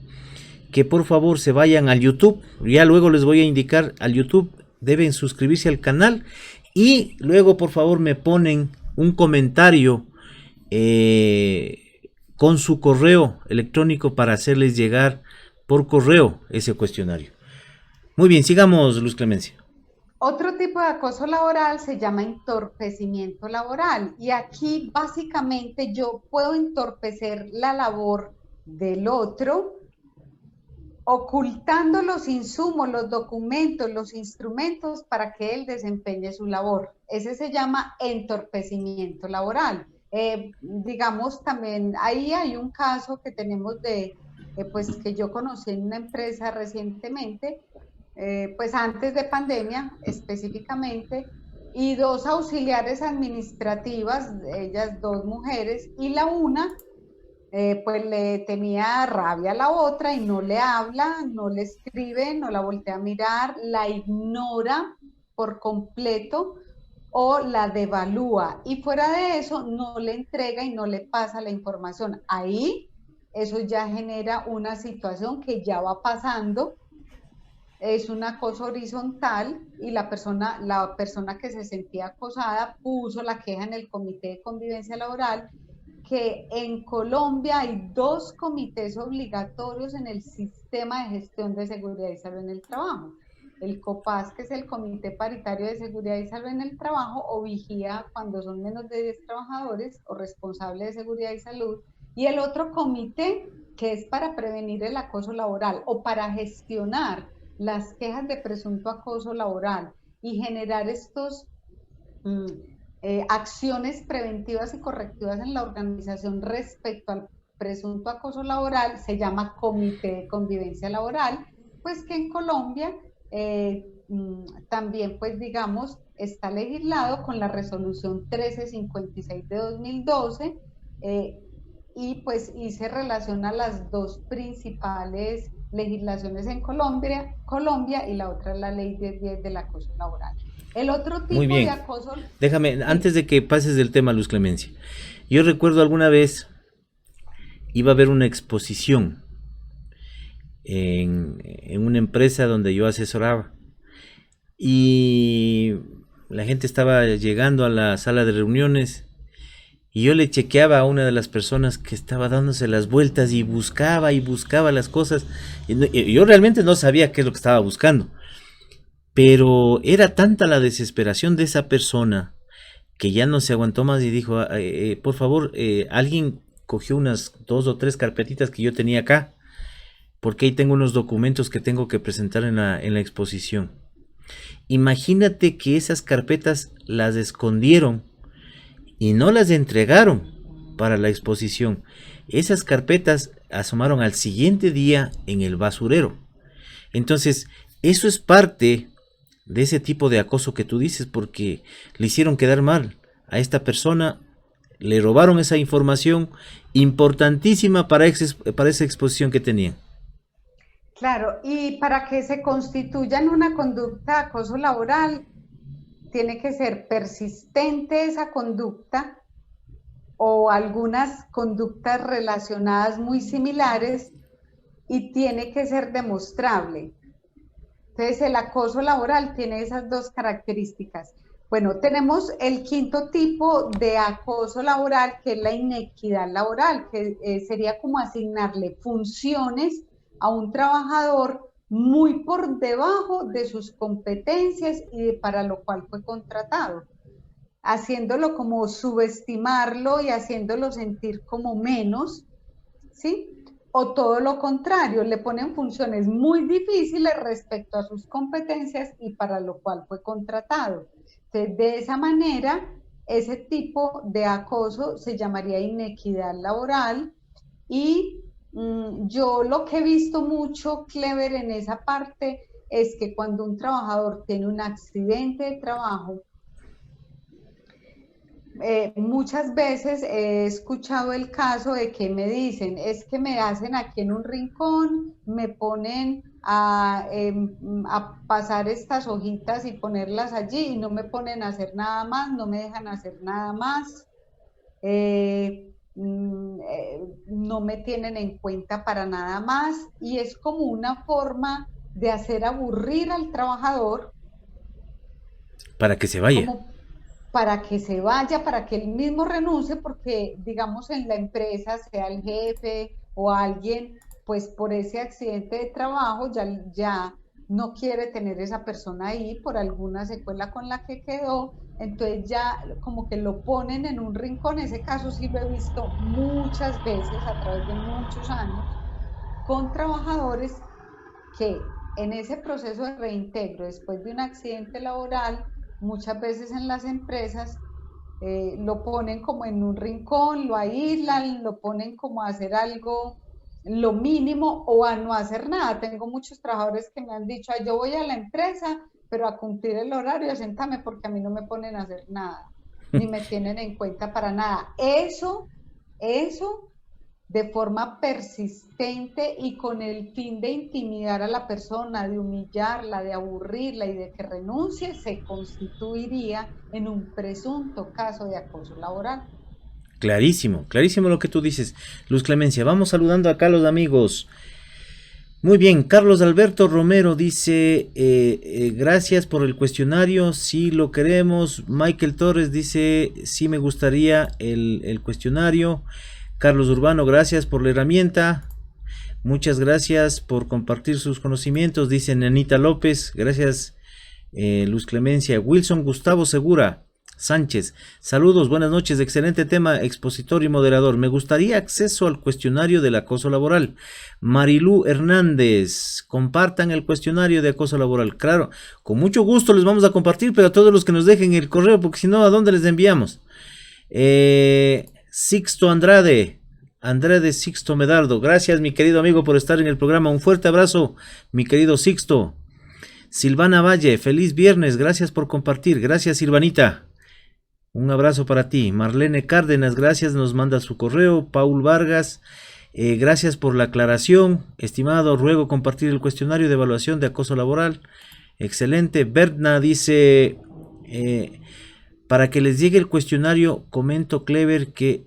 Speaker 1: que por favor se vayan al YouTube. Ya luego les voy a indicar al YouTube. Deben suscribirse al canal. Y luego por favor me ponen un comentario con su correo electrónico para hacerles llegar por correo ese cuestionario. Muy bien, sigamos, Luz Clemencia.
Speaker 2: Otro tipo de acoso laboral se llama entorpecimiento laboral y aquí básicamente yo puedo entorpecer la labor del otro ocultando los insumos, los documentos, los instrumentos para que él desempeñe su labor. Ese se llama entorpecimiento laboral. Digamos también, ahí hay un caso que tenemos pues que yo conocí en una empresa recientemente, pues antes de pandemia específicamente, y dos auxiliares administrativas, ellas dos mujeres, y la una pues le tenía rabia a la otra y no le habla, no le escribe, no la voltea a mirar, la ignora por completo o la devalúa. Y fuera de eso, no le entrega y no le pasa la información. Ahí eso ya genera una situación que ya va pasando, es una cosa horizontal y la persona que se sentía acosada puso la queja en el Comité de Convivencia Laboral, que en Colombia hay dos comités obligatorios en el sistema de gestión de seguridad y salud en el trabajo. El COPAS, que es el Comité Paritario de Seguridad y Salud en el Trabajo, o vigía cuando son menos de 10 trabajadores, o responsable de seguridad y salud, y el otro comité, que es para prevenir el acoso laboral o para gestionar las quejas de presunto acoso laboral y generar estos acciones preventivas y correctivas en la organización respecto al presunto acoso laboral, se llama Comité de Convivencia Laboral, pues que en Colombia también, pues digamos, está legislado con la resolución 1356 de 2012 y pues y se relaciona las dos principales legislaciones en Colombia y la otra es la ley 1010 del acoso laboral. El otro
Speaker 1: Muy
Speaker 2: tipo de
Speaker 1: bien.
Speaker 2: acoso,
Speaker 1: Déjame,
Speaker 2: sí,
Speaker 1: antes de que pases del tema, Luz Clemencia. Yo recuerdo alguna vez iba a haber una exposición en una empresa donde yo asesoraba y la gente estaba llegando a la sala de reuniones Y yo le chequeaba a una de las personas que estaba dándose las vueltas y buscaba las cosas. Y yo realmente no sabía qué es lo que estaba buscando. Pero era tanta la desesperación de esa persona que ya no se aguantó más y dijo, por favor, alguien cogió unas 2 o 3 carpetitas que yo tenía acá, porque ahí tengo unos documentos que tengo que presentar en la exposición. Imagínate que esas carpetas las escondieron y no las entregaron para la exposición. Esas carpetas asomaron al siguiente día en el basurero. Entonces, eso es parte de ese tipo de acoso que tú dices, porque le hicieron quedar mal a esta persona, le robaron esa información importantísima para esa exposición que tenían.
Speaker 2: Claro, y para que se constituya en una conducta de acoso laboral, tiene que ser persistente esa conducta o algunas conductas relacionadas muy similares y tiene que ser demostrable. Entonces, el acoso laboral tiene esas 2 características. Bueno, tenemos el quinto tipo de acoso laboral, que es la inequidad laboral, que sería como asignarle funciones a un trabajador muy por debajo de sus competencias y para lo cual fue contratado, haciéndolo como subestimarlo y haciéndolo sentir como menos, ¿sí? O todo lo contrario, le ponen funciones muy difíciles respecto a sus competencias y para lo cual fue contratado. Entonces, de esa manera, ese tipo de acoso se llamaría inequidad laboral y yo lo que he visto mucho, Clever, en esa parte es que cuando un trabajador tiene un accidente de trabajo, muchas veces he escuchado el caso de que me dicen, es que me hacen aquí en un rincón, me ponen a pasar estas hojitas y ponerlas allí y no me ponen a hacer nada más, no me dejan hacer nada más, no me tienen en cuenta para nada más y es como una forma de hacer aburrir al trabajador
Speaker 1: Para que se vaya.
Speaker 2: como para que se vaya, para que él mismo renuncie, porque digamos en la empresa, sea el jefe o alguien, pues por ese accidente de trabajo ya no quiere tener esa persona ahí por alguna secuela con la que quedó, entonces ya como que lo ponen en un rincón. Ese caso sí lo he visto muchas veces a través de muchos años con trabajadores que en ese proceso de reintegro después de un accidente laboral, muchas veces en las empresas lo ponen como en un rincón, lo aíslan, lo ponen como a hacer algo, lo mínimo o a no hacer nada. Tengo muchos trabajadores que me han dicho, yo voy a la empresa, pero a cumplir el horario, siéntame porque a mí no me ponen a hacer nada, ni me tienen en cuenta para nada. Eso de forma persistente y con el fin de intimidar a la persona, de humillarla, de aburrirla y de que renuncie, se constituiría en un presunto caso de acoso laboral.
Speaker 1: Clarísimo, clarísimo lo que tú dices, Luz Clemencia. Vamos saludando acá a los amigos. Muy bien, Carlos Alberto Romero dice, gracias por el cuestionario, sí lo queremos. Michael Torres dice, sí me gustaría el cuestionario. Carlos Urbano, gracias por la herramienta. Muchas gracias por compartir sus conocimientos, dice Nanita López. Gracias, Luz Clemencia. Wilson Gustavo Segura Sánchez, saludos, buenas noches, excelente tema, expositor y moderador. Me gustaría acceso al cuestionario del acoso laboral. Marilú Hernández, compartan el cuestionario de acoso laboral. Claro, con mucho gusto les vamos a compartir, pero a todos los que nos dejen el correo, porque si no, ¿a dónde les enviamos? Sixto Andrade Sixto Medardo, gracias mi querido amigo por estar en el programa. Un fuerte abrazo, mi querido Sixto. Silvana Valle, feliz viernes, gracias por compartir. Gracias, Silvanita. Un abrazo para ti. Marlene Cárdenas, gracias, nos manda su correo. Paul Vargas, gracias por la aclaración. Estimado, ruego compartir el cuestionario de evaluación de acoso laboral. Excelente. Berna dice, para que les llegue el cuestionario, comento, Clever, que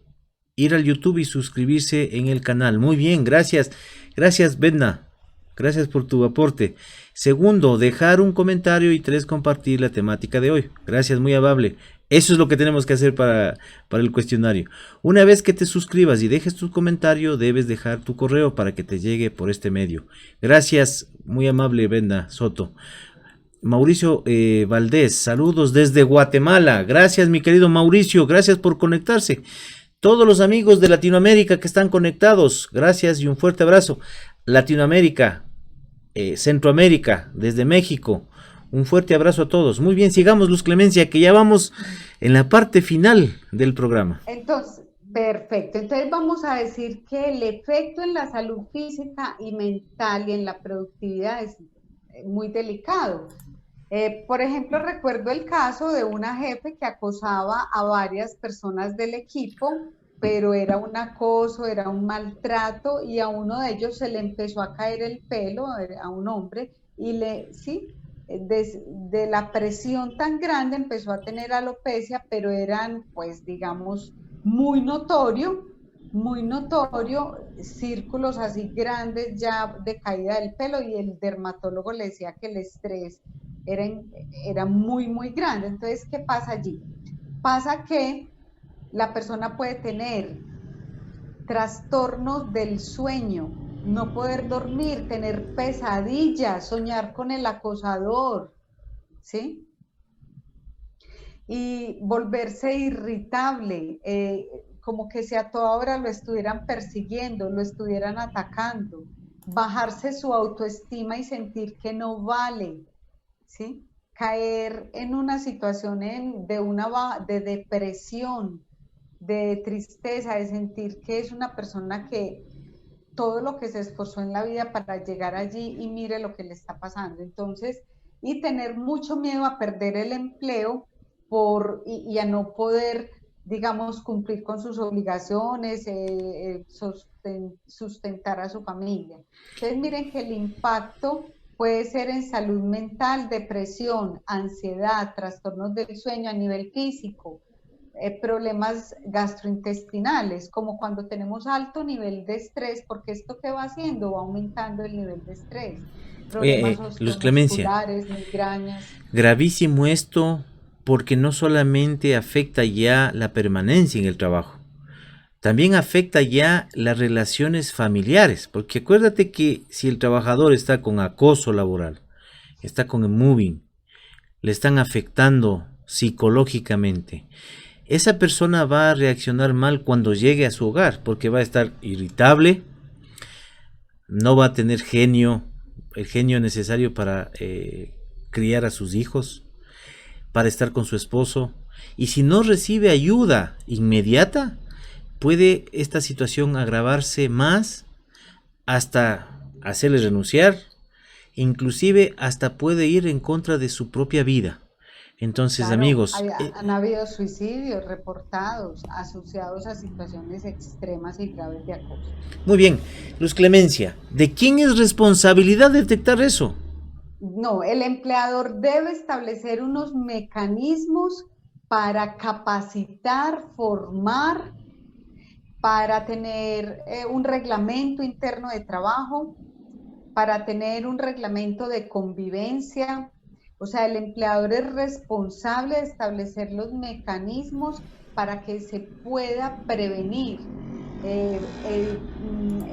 Speaker 1: ir al YouTube y suscribirse en el canal. Muy bien, gracias. Gracias, Berna. Gracias por tu aporte. Segundo, dejar un comentario y 3, compartir la temática de hoy. Gracias, muy amable. Eso es lo que tenemos que hacer para el cuestionario. Una vez que te suscribas y dejes tu comentario, debes dejar tu correo para que te llegue por este medio. Gracias, muy amable Brenda Soto. Mauricio Valdés, saludos desde Guatemala. Gracias, mi querido Mauricio, gracias por conectarse. Todos los amigos de Latinoamérica que están conectados, gracias y un fuerte abrazo. Latinoamérica, Centroamérica, desde México, un fuerte abrazo a todos. Muy bien, sigamos, Luz Clemencia, que ya vamos en la parte final del programa.
Speaker 2: Entonces, perfecto. Entonces vamos a decir que el efecto en la salud física y mental y en la productividad es muy delicado. Por ejemplo, recuerdo el caso de una jefe que acosaba a varias personas del equipo, pero era un acoso, era un maltrato, y a uno de ellos se le empezó a caer el pelo, a un hombre, y de la presión tan grande empezó a tener alopecia, pero eran, pues, digamos, muy notorio, círculos así grandes ya de caída del pelo, y el dermatólogo le decía que el estrés era muy, muy grande. Entonces, ¿qué pasa allí? Pasa que la persona puede tener trastornos del sueño, no poder dormir, tener pesadillas, soñar con el acosador, ¿sí? Y volverse irritable, como que si a toda hora lo estuvieran persiguiendo, lo estuvieran atacando, bajarse su autoestima y sentir que no vale, ¿sí? Caer en una situación de depresión, de tristeza, de sentir que es una persona que todo lo que se esforzó en la vida para llegar allí y mire lo que le está pasando. Entonces, y tener mucho miedo a perder el empleo y a no poder, digamos, cumplir con sus obligaciones, sustentar a su familia. Entonces, miren que el impacto puede ser en salud mental, depresión, ansiedad, trastornos del sueño a nivel físico, problemas gastrointestinales, como cuando tenemos alto nivel de estrés, porque esto que va haciendo va aumentando el nivel de estrés. Problemas
Speaker 1: Luz Clemencia,
Speaker 2: musculares, migrañas.
Speaker 1: gravísimo esto, porque no solamente afecta ya la permanencia en el trabajo, también afecta ya las relaciones familiares, porque acuérdate que si el trabajador está con acoso laboral, está con el moving, le están afectando psicológicamente, esa persona va a reaccionar mal cuando llegue a su hogar, porque va a estar irritable, no va a tener el genio necesario para criar a sus hijos, para estar con su esposo, y si no recibe ayuda inmediata, puede esta situación agravarse más hasta hacerle renunciar, inclusive hasta puede ir en contra de su propia vida. Entonces, claro, amigos,
Speaker 2: han habido suicidios reportados asociados a situaciones extremas y graves de acoso.
Speaker 1: Muy bien, Luz Clemencia, ¿de quién es responsabilidad detectar eso?
Speaker 2: No, el empleador debe establecer unos mecanismos para capacitar, formar, para tener un reglamento interno de trabajo, para tener un reglamento de convivencia. O sea, el empleador es responsable de establecer los mecanismos para que se pueda prevenir.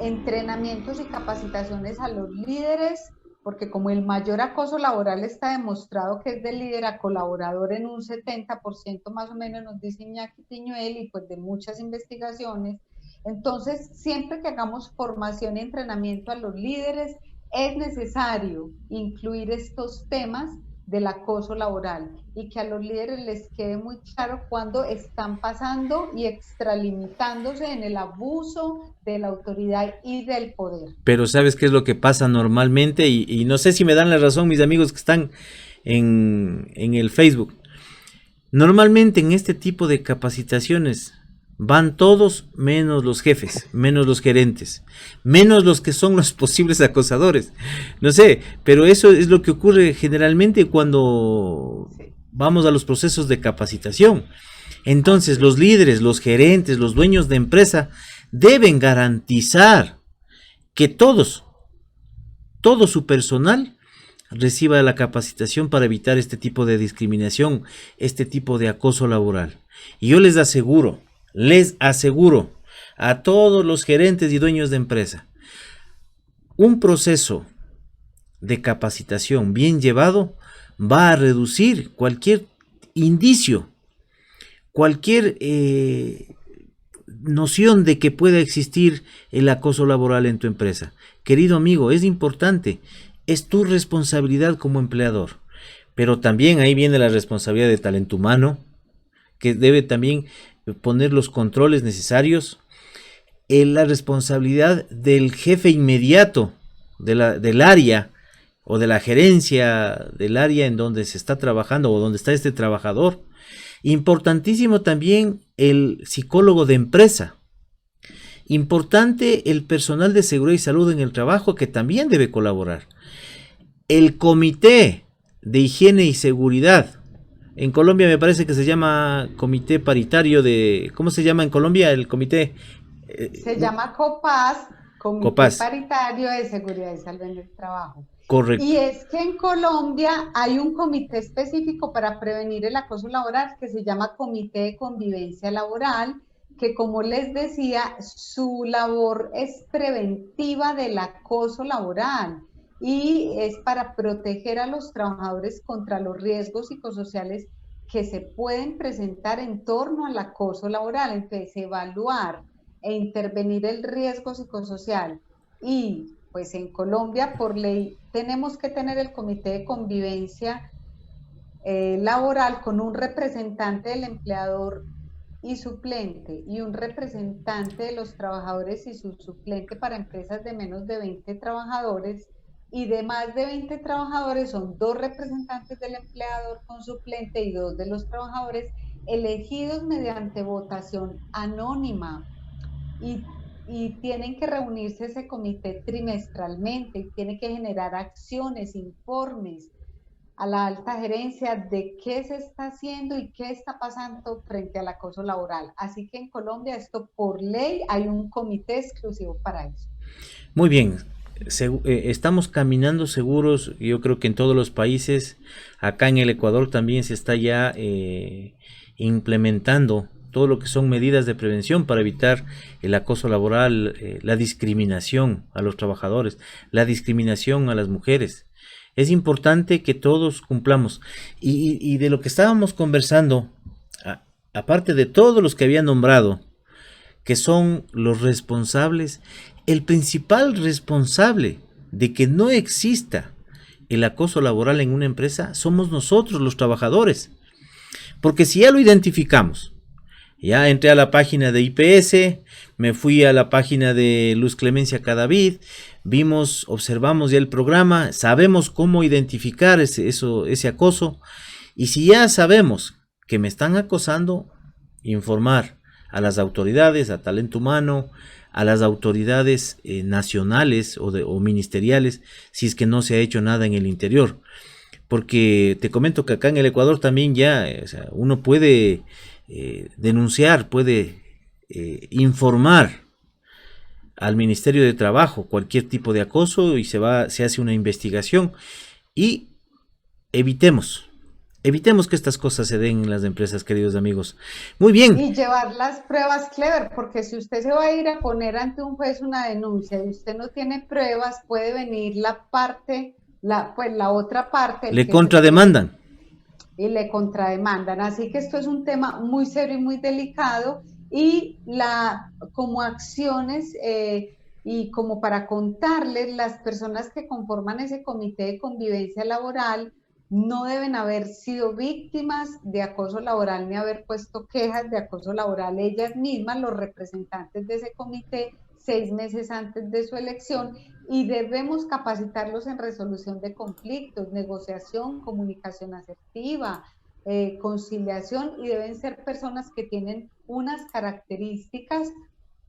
Speaker 2: Entrenamientos y capacitaciones a los líderes, porque como el mayor acoso laboral está demostrado que es de líder a colaborador en un 70% más o menos, nos dice Iñaki Piñuel, y pues de muchas investigaciones. Entonces, siempre que hagamos formación y entrenamiento a los líderes, es necesario incluir estos temas del acoso laboral y que a los líderes les quede muy claro cuando están pasando y extralimitándose en el abuso de la autoridad y del poder.
Speaker 1: Pero ¿sabes qué es lo que pasa normalmente? Y no sé si me dan la razón mis amigos que están en el Facebook. Normalmente en este tipo de capacitaciones van todos menos los jefes, menos los gerentes, menos los que son los posibles acosadores. No sé, pero eso es lo que ocurre generalmente cuando vamos a los procesos de capacitación. Entonces los líderes, los gerentes, los dueños de empresa deben garantizar que todo su personal reciba la capacitación para evitar este tipo de discriminación, este tipo de acoso laboral. Y yo les aseguro a todos los gerentes y dueños de empresa, un proceso de capacitación bien llevado va a reducir cualquier indicio, cualquier noción de que pueda existir el acoso laboral en tu empresa. Querido amigo, es importante, es tu responsabilidad como empleador, pero también ahí viene la responsabilidad de talento humano, que debe también poner los controles necesarios, la responsabilidad del jefe inmediato del área o de la gerencia del área en donde se está trabajando o donde está este trabajador. Importantísimo también el psicólogo de empresa. Importante el personal de seguridad y salud en el trabajo, que también debe colaborar. El comité de higiene y seguridad. En Colombia me parece que se llama comité paritario de... ¿Cómo se llama en Colombia el comité?
Speaker 2: Se llama COPAS, Comité Paritario de Seguridad y Salud en el Trabajo.
Speaker 1: Correcto.
Speaker 2: Y es que en Colombia hay un comité específico para prevenir el acoso laboral que se llama Comité de Convivencia Laboral, que, como les decía, su labor es preventiva del acoso laboral y es para proteger a los trabajadores contra los riesgos psicosociales que se pueden presentar en torno al acoso laboral. Entonces, evaluar e intervenir el riesgo psicosocial. Y pues en Colombia, por ley, tenemos que tener el comité de convivencia laboral con un representante del empleador y suplente, y un representante de los trabajadores y su suplente para empresas de menos de 20 trabajadores, y de más de 20 trabajadores son 2 representantes del empleador con suplente y 2 de los trabajadores, elegidos mediante votación anónima. Y tienen que reunirse ese comité trimestralmente y tiene que generar acciones, informes a la alta gerencia de qué se está haciendo y qué está pasando frente al acoso laboral. Así que en Colombia esto por ley hay un comité exclusivo para eso.
Speaker 1: Muy bien, estamos caminando seguros, yo creo que en todos los países, acá en el Ecuador también se está ya implementando todo lo que son medidas de prevención para evitar el acoso laboral, la discriminación a los trabajadores, la discriminación a las mujeres. Es importante que todos cumplamos. Y de lo que estábamos conversando, aparte de todos los que había nombrado, que son los responsables, el principal responsable de que no exista el acoso laboral en una empresa somos nosotros, los trabajadores. Porque si ya lo identificamos, ya entré a la página de IPS, me fui a la página de Luz Clemencia Cadavid, observamos ya el programa, sabemos cómo identificar ese acoso, y si ya sabemos que me están acosando, informar a las autoridades, a talento humano, a las autoridades nacionales o ministeriales, si es que no se ha hecho nada en el interior. Porque te comento que acá en el Ecuador también ya, uno puede denunciar, puede informar al Ministerio de Trabajo cualquier tipo de acoso y se hace una investigación y evitemos que estas cosas se den en las empresas, queridos amigos. Muy bien.
Speaker 2: Y llevar las pruebas, Clever, porque si usted se va a ir a poner ante un juez una denuncia y usted no tiene pruebas, puede venir la otra parte.
Speaker 1: Le contrademandan.
Speaker 2: Y le contrademandan. Así que esto es un tema muy serio y muy delicado, y como acciones y como para contarles, las personas que conforman ese comité de convivencia laboral no deben haber sido víctimas de acoso laboral ni haber puesto quejas de acoso laboral ellas mismas, los representantes de ese comité, 6 meses antes de su elección, y debemos capacitarlos en resolución de conflictos, negociación, comunicación asertiva, conciliación, y deben ser personas que tienen unas características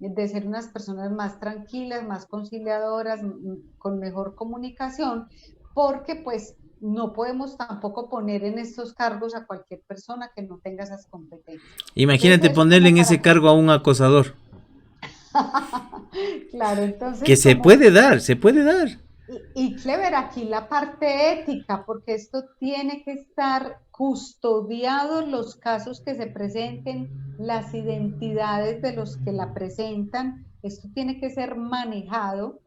Speaker 2: de ser unas personas más tranquilas, más conciliadoras, con mejor comunicación, porque pues no podemos tampoco poner en estos cargos a cualquier persona que no tenga esas competencias.
Speaker 1: Imagínate ponerle en ese cargo a un acosador.
Speaker 2: Claro, entonces...
Speaker 1: Que se puede dar.
Speaker 2: Y Clever, aquí la parte ética, porque esto tiene que estar custodiado, los casos que se presenten, las identidades de los que la presentan, esto tiene que ser manejado,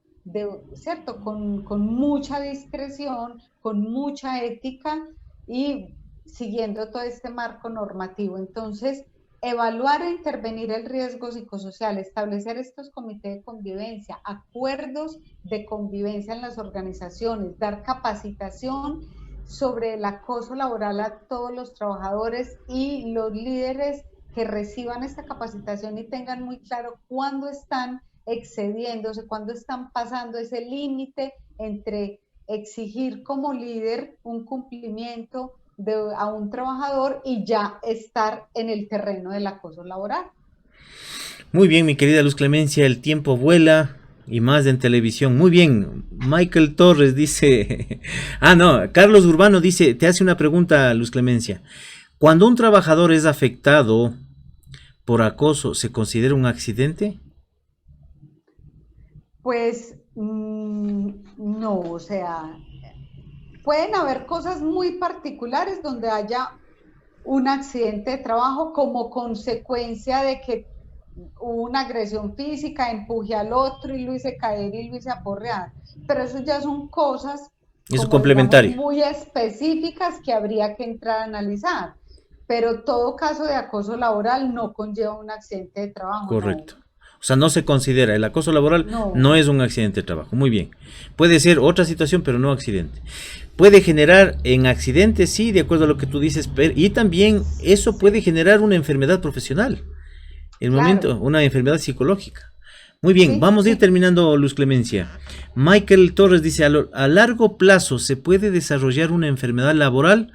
Speaker 2: ¿cierto? Con mucha discreción, con mucha ética y siguiendo todo este marco normativo. Entonces, evaluar e intervenir el riesgo psicosocial, establecer estos comités de convivencia, acuerdos de convivencia en las organizaciones, dar capacitación sobre el acoso laboral a todos los trabajadores y los líderes que reciban esta capacitación y tengan muy claro cuándo están excediéndose, cuándo están pasando ese límite entre exigir como líder un cumplimiento a un trabajador y ya estar en el terreno del acoso laboral.
Speaker 1: Muy bien, mi querida Luz Clemencia, el tiempo vuela y más en televisión. Muy bien, Michael Torres dice, no, Carlos Urbano dice, te hace una pregunta, Luz Clemencia. Cuando un trabajador es afectado por acoso, ¿se considera un accidente?
Speaker 2: Pues no, o sea, pueden haber cosas muy particulares donde haya un accidente de trabajo como consecuencia de que hubo una agresión física, empuje al otro y lo hice caer y lo hice aporrear. Pero eso ya son cosas,
Speaker 1: Eso
Speaker 2: como digamos,
Speaker 1: complementario.
Speaker 2: muy específicas que habría que entrar a analizar. Pero todo caso de acoso laboral no conlleva un accidente de trabajo, no.
Speaker 1: Correcto. O sea, no se considera, el acoso laboral no
Speaker 2: No,
Speaker 1: es un accidente de trabajo. Muy bien. Puede ser otra situación, pero no accidente. Puede generar en accidentes, sí, de acuerdo a lo que tú dices, y también eso puede generar una enfermedad profesional. El momento,
Speaker 2: claro,
Speaker 1: una enfermedad psicológica. Muy bien,
Speaker 2: sí,
Speaker 1: vamos a ir
Speaker 2: sí.
Speaker 1: terminando, Luz Clemencia. Michael Torres dice, a largo plazo se puede desarrollar una enfermedad laboral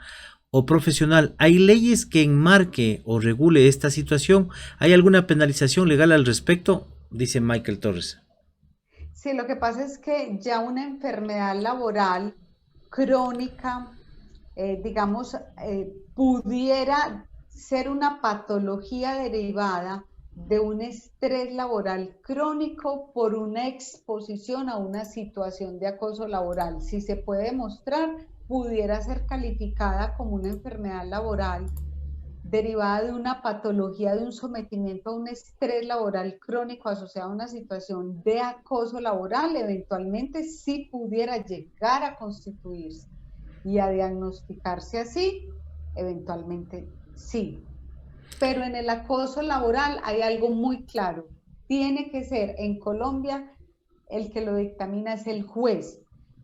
Speaker 1: o profesional. ¿Hay leyes que enmarque o regule esta situación? ¿Hay alguna penalización legal al respecto? Dice Michael Torres.
Speaker 2: Sí, lo que pasa es que ya una enfermedad laboral crónica, digamos, pudiera ser una patología derivada de un estrés laboral crónico por una exposición a una situación de acoso laboral. Si se puede demostrar, pudiera ser calificada como una enfermedad laboral derivada de una patología, de un sometimiento a un estrés laboral crónico asociado a una situación de acoso laboral, eventualmente sí pudiera llegar a constituirse y a diagnosticarse así, eventualmente sí. Pero en el acoso laboral hay algo muy claro. Tiene que ser en Colombia el que lo dictamina es el juez.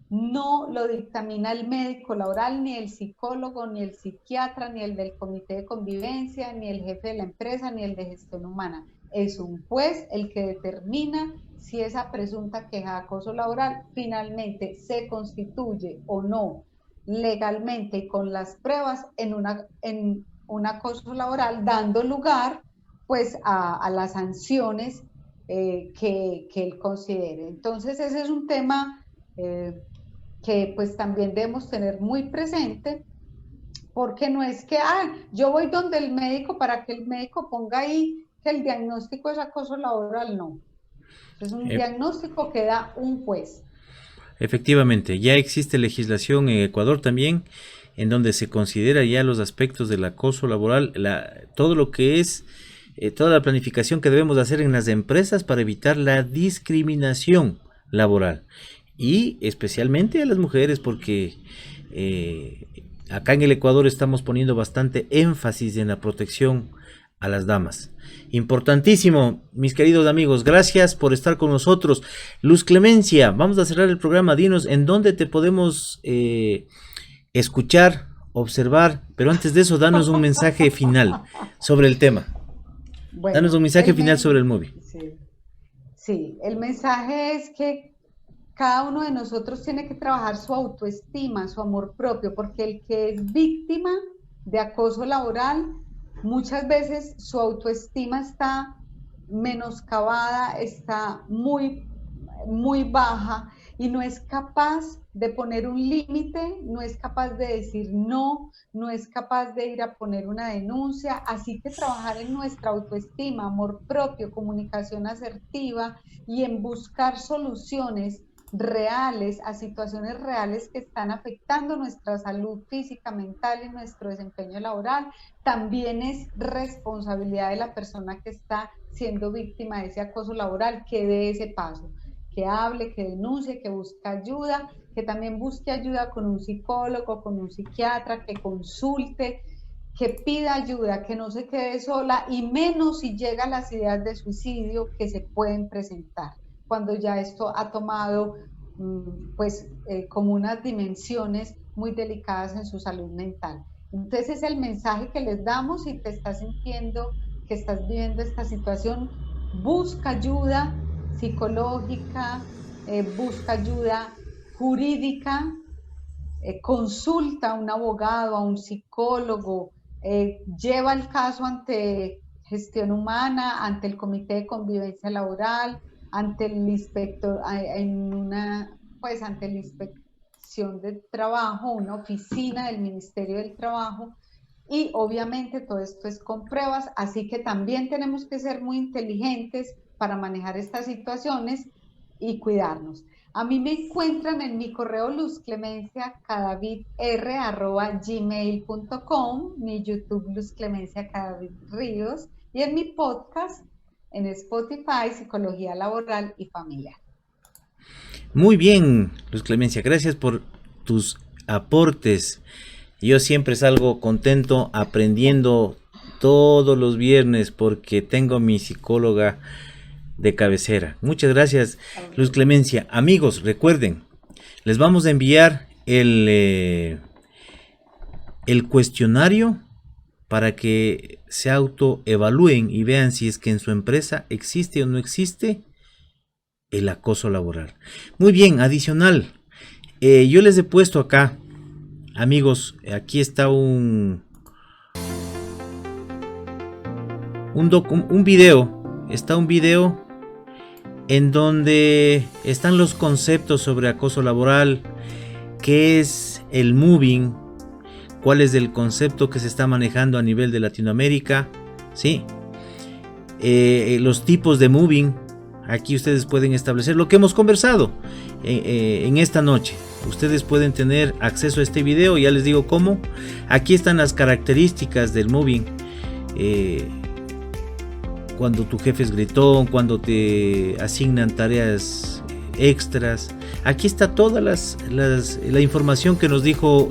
Speaker 2: No lo dictamina el médico laboral, ni el psicólogo, ni el psiquiatra, ni el del comité de convivencia, ni el jefe de la empresa, ni el de gestión humana. Es un juez el que determina si esa presunta queja de acoso laboral finalmente se constituye o no legalmente y con las pruebas en un acoso laboral, dando lugar pues a las sanciones que él considere. Entonces ese es un tema que pues también debemos tener muy presente, porque no es que yo voy donde el médico para que el médico ponga ahí que el diagnóstico es acoso laboral, no. Es un
Speaker 1: Eh,
Speaker 2: diagnóstico que da un juez.
Speaker 1: Efectivamente, ya existe legislación en Ecuador también en donde se considera ya los aspectos del acoso laboral, todo lo que es toda la planificación que debemos hacer en las empresas para evitar la discriminación laboral y especialmente a las mujeres porque acá en el Ecuador estamos poniendo bastante énfasis en la protección a las damas. Importantísimo, mis queridos amigos, gracias por estar con nosotros. Luz Clemencia, vamos a cerrar el programa, dinos en dónde te podemos escuchar, observar, pero antes de eso, danos un mensaje final sobre el tema. Danos un
Speaker 2: Bueno,
Speaker 1: mensaje final sobre el movie.
Speaker 2: sí, sí, el mensaje es que cada uno de nosotros tiene que trabajar su autoestima, su amor propio, porque el que es víctima de acoso laboral, muchas veces su autoestima está menoscabada, está muy baja y no es capaz de poner un límite, no es capaz de decir no, no es capaz de ir a poner una denuncia. Así que trabajar en nuestra autoestima, amor propio, comunicación asertiva y en buscar soluciones reales, a situaciones reales que están afectando nuestra salud física, mental y nuestro desempeño laboral, también es responsabilidad de la persona que está siendo víctima de ese acoso laboral que dé ese paso, que hable, que denuncie, que busque ayuda, que también busque ayuda con un psicólogo, con un psiquiatra, que consulte, que pida ayuda, que no se quede sola, y menos si llega a las ideas de suicidio que se pueden presentar cuando ya esto ha tomado pues como unas dimensiones muy delicadas en su salud mental. Entonces es el mensaje que les damos. Si te estás sintiendo que estás viviendo esta situación, busca ayuda psicológica, busca ayuda jurídica, consulta a un abogado, a un psicólogo, lleva el caso ante Gestión Humana, ante el Comité de Convivencia Laboral, ante el inspector, pues ante la Inspección de Trabajo, una oficina del Ministerio del Trabajo, y obviamente todo esto es con pruebas, así que también tenemos que ser muy inteligentes para manejar estas situaciones y cuidarnos. A mí me encuentran en mi correo luzclemenciacadavidr@gmail.com, mi YouTube Luz Clemencia Cadavid Ríos, y en mi podcast en Spotify, Psicología Laboral y Familiar.
Speaker 1: Muy bien, Luz Clemencia, gracias por tus aportes. Yo siempre salgo contento aprendiendo todos los viernes porque tengo mi psicóloga de cabecera. Muchas gracias, Luz Clemencia. Amigos, recuerden, les vamos a enviar el cuestionario para que se autoevalúen y vean si es que en su empresa existe o no existe el acoso laboral. Muy bien, adicional, yo les he puesto acá, amigos, aquí está un video, está un video en donde están los conceptos sobre acoso laboral, qué es el moving, cuál es el concepto que se está manejando a nivel de Latinoamérica, ¿sí? Los tipos de moving. Aquí ustedes pueden establecer lo que hemos conversado en esta noche. Ustedes pueden tener acceso a este video, ya les digo cómo. Aquí están las características del moving. Cuando tu jefe es gritón, cuando te asignan tareas extras. Aquí está toda la información que nos dijo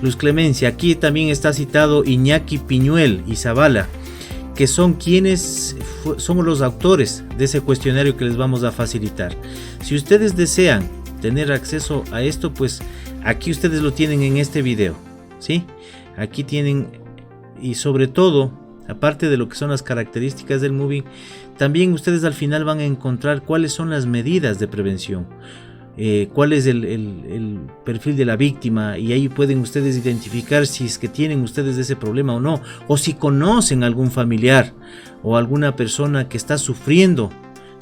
Speaker 1: Luz Clemencia. Aquí también está citado Iñaki Piñuel y Zavala, que son quienes son los autores de ese cuestionario que les vamos a facilitar. Si ustedes desean tener acceso a esto, pues aquí ustedes lo tienen en este video, ¿sí? Aquí tienen, y sobre todo, aparte de lo que son las características del moving, también ustedes al final van a encontrar cuáles son las medidas de prevención, cuál es el perfil de la víctima, y ahí pueden ustedes identificar si es que tienen ustedes ese problema o no, o si conocen algún familiar o alguna persona que está sufriendo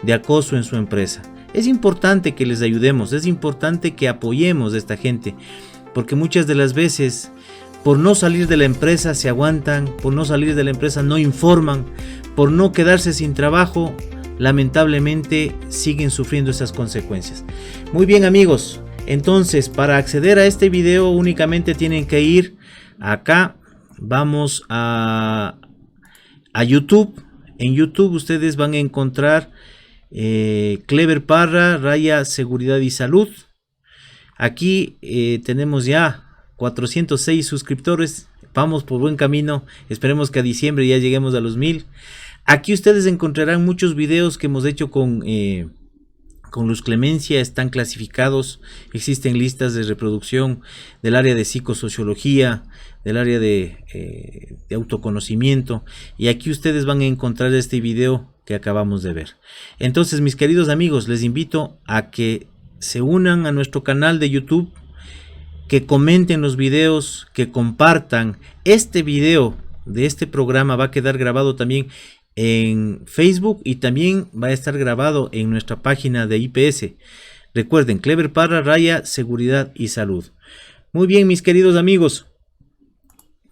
Speaker 1: de acoso en su empresa. Es importante que les ayudemos, es importante que apoyemos a esta gente, porque muchas de las veces por no salir de la empresa se aguantan, por no salir de la empresa no informan, por no quedarse sin trabajo, lamentablemente siguen sufriendo esas consecuencias. Muy bien, amigos, entonces para acceder a este video únicamente tienen que ir acá, vamos a YouTube. En YouTube ustedes van a encontrar Clever Parra, raya seguridad y salud. Aquí tenemos ya 406 suscriptores, vamos por buen camino, esperemos que a diciembre ya lleguemos a los 1000. Aquí ustedes encontrarán muchos videos que hemos hecho con Luz Clemencia, están clasificados, existen listas de reproducción del área de psicosociología, del área de autoconocimiento, y aquí ustedes van a encontrar este video que acabamos de ver. Entonces, mis queridos amigos, les invito a que se unan a nuestro canal de YouTube, que comenten los videos, que compartan. Este video de este programa va a quedar grabado también en Facebook y también va a estar grabado en nuestra página de IPS. Recuerden, Clever Parra, raya seguridad y salud. Muy bien, mis queridos amigos,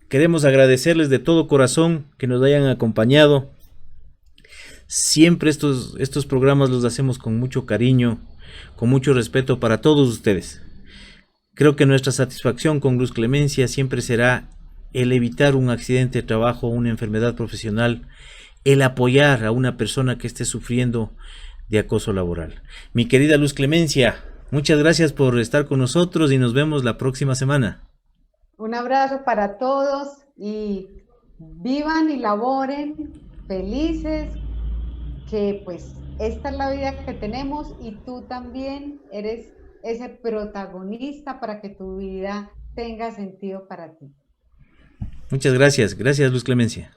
Speaker 1: queremos agradecerles de todo corazón que nos hayan acompañado. Siempre estos programas los hacemos con mucho cariño, con mucho respeto para todos ustedes. Creo que nuestra satisfacción con Luz Clemencia siempre será el evitar un accidente de trabajo, una enfermedad profesional, el apoyar a una persona que esté sufriendo de acoso laboral. Mi querida Luz Clemencia, muchas gracias por estar con nosotros y nos vemos la próxima semana.
Speaker 2: Un abrazo para todos y vivan y laboren felices, que pues esta es la vida que tenemos y tú también eres ese protagonista para que tu vida tenga sentido para ti.
Speaker 1: Muchas gracias. Gracias, Luz Clemencia.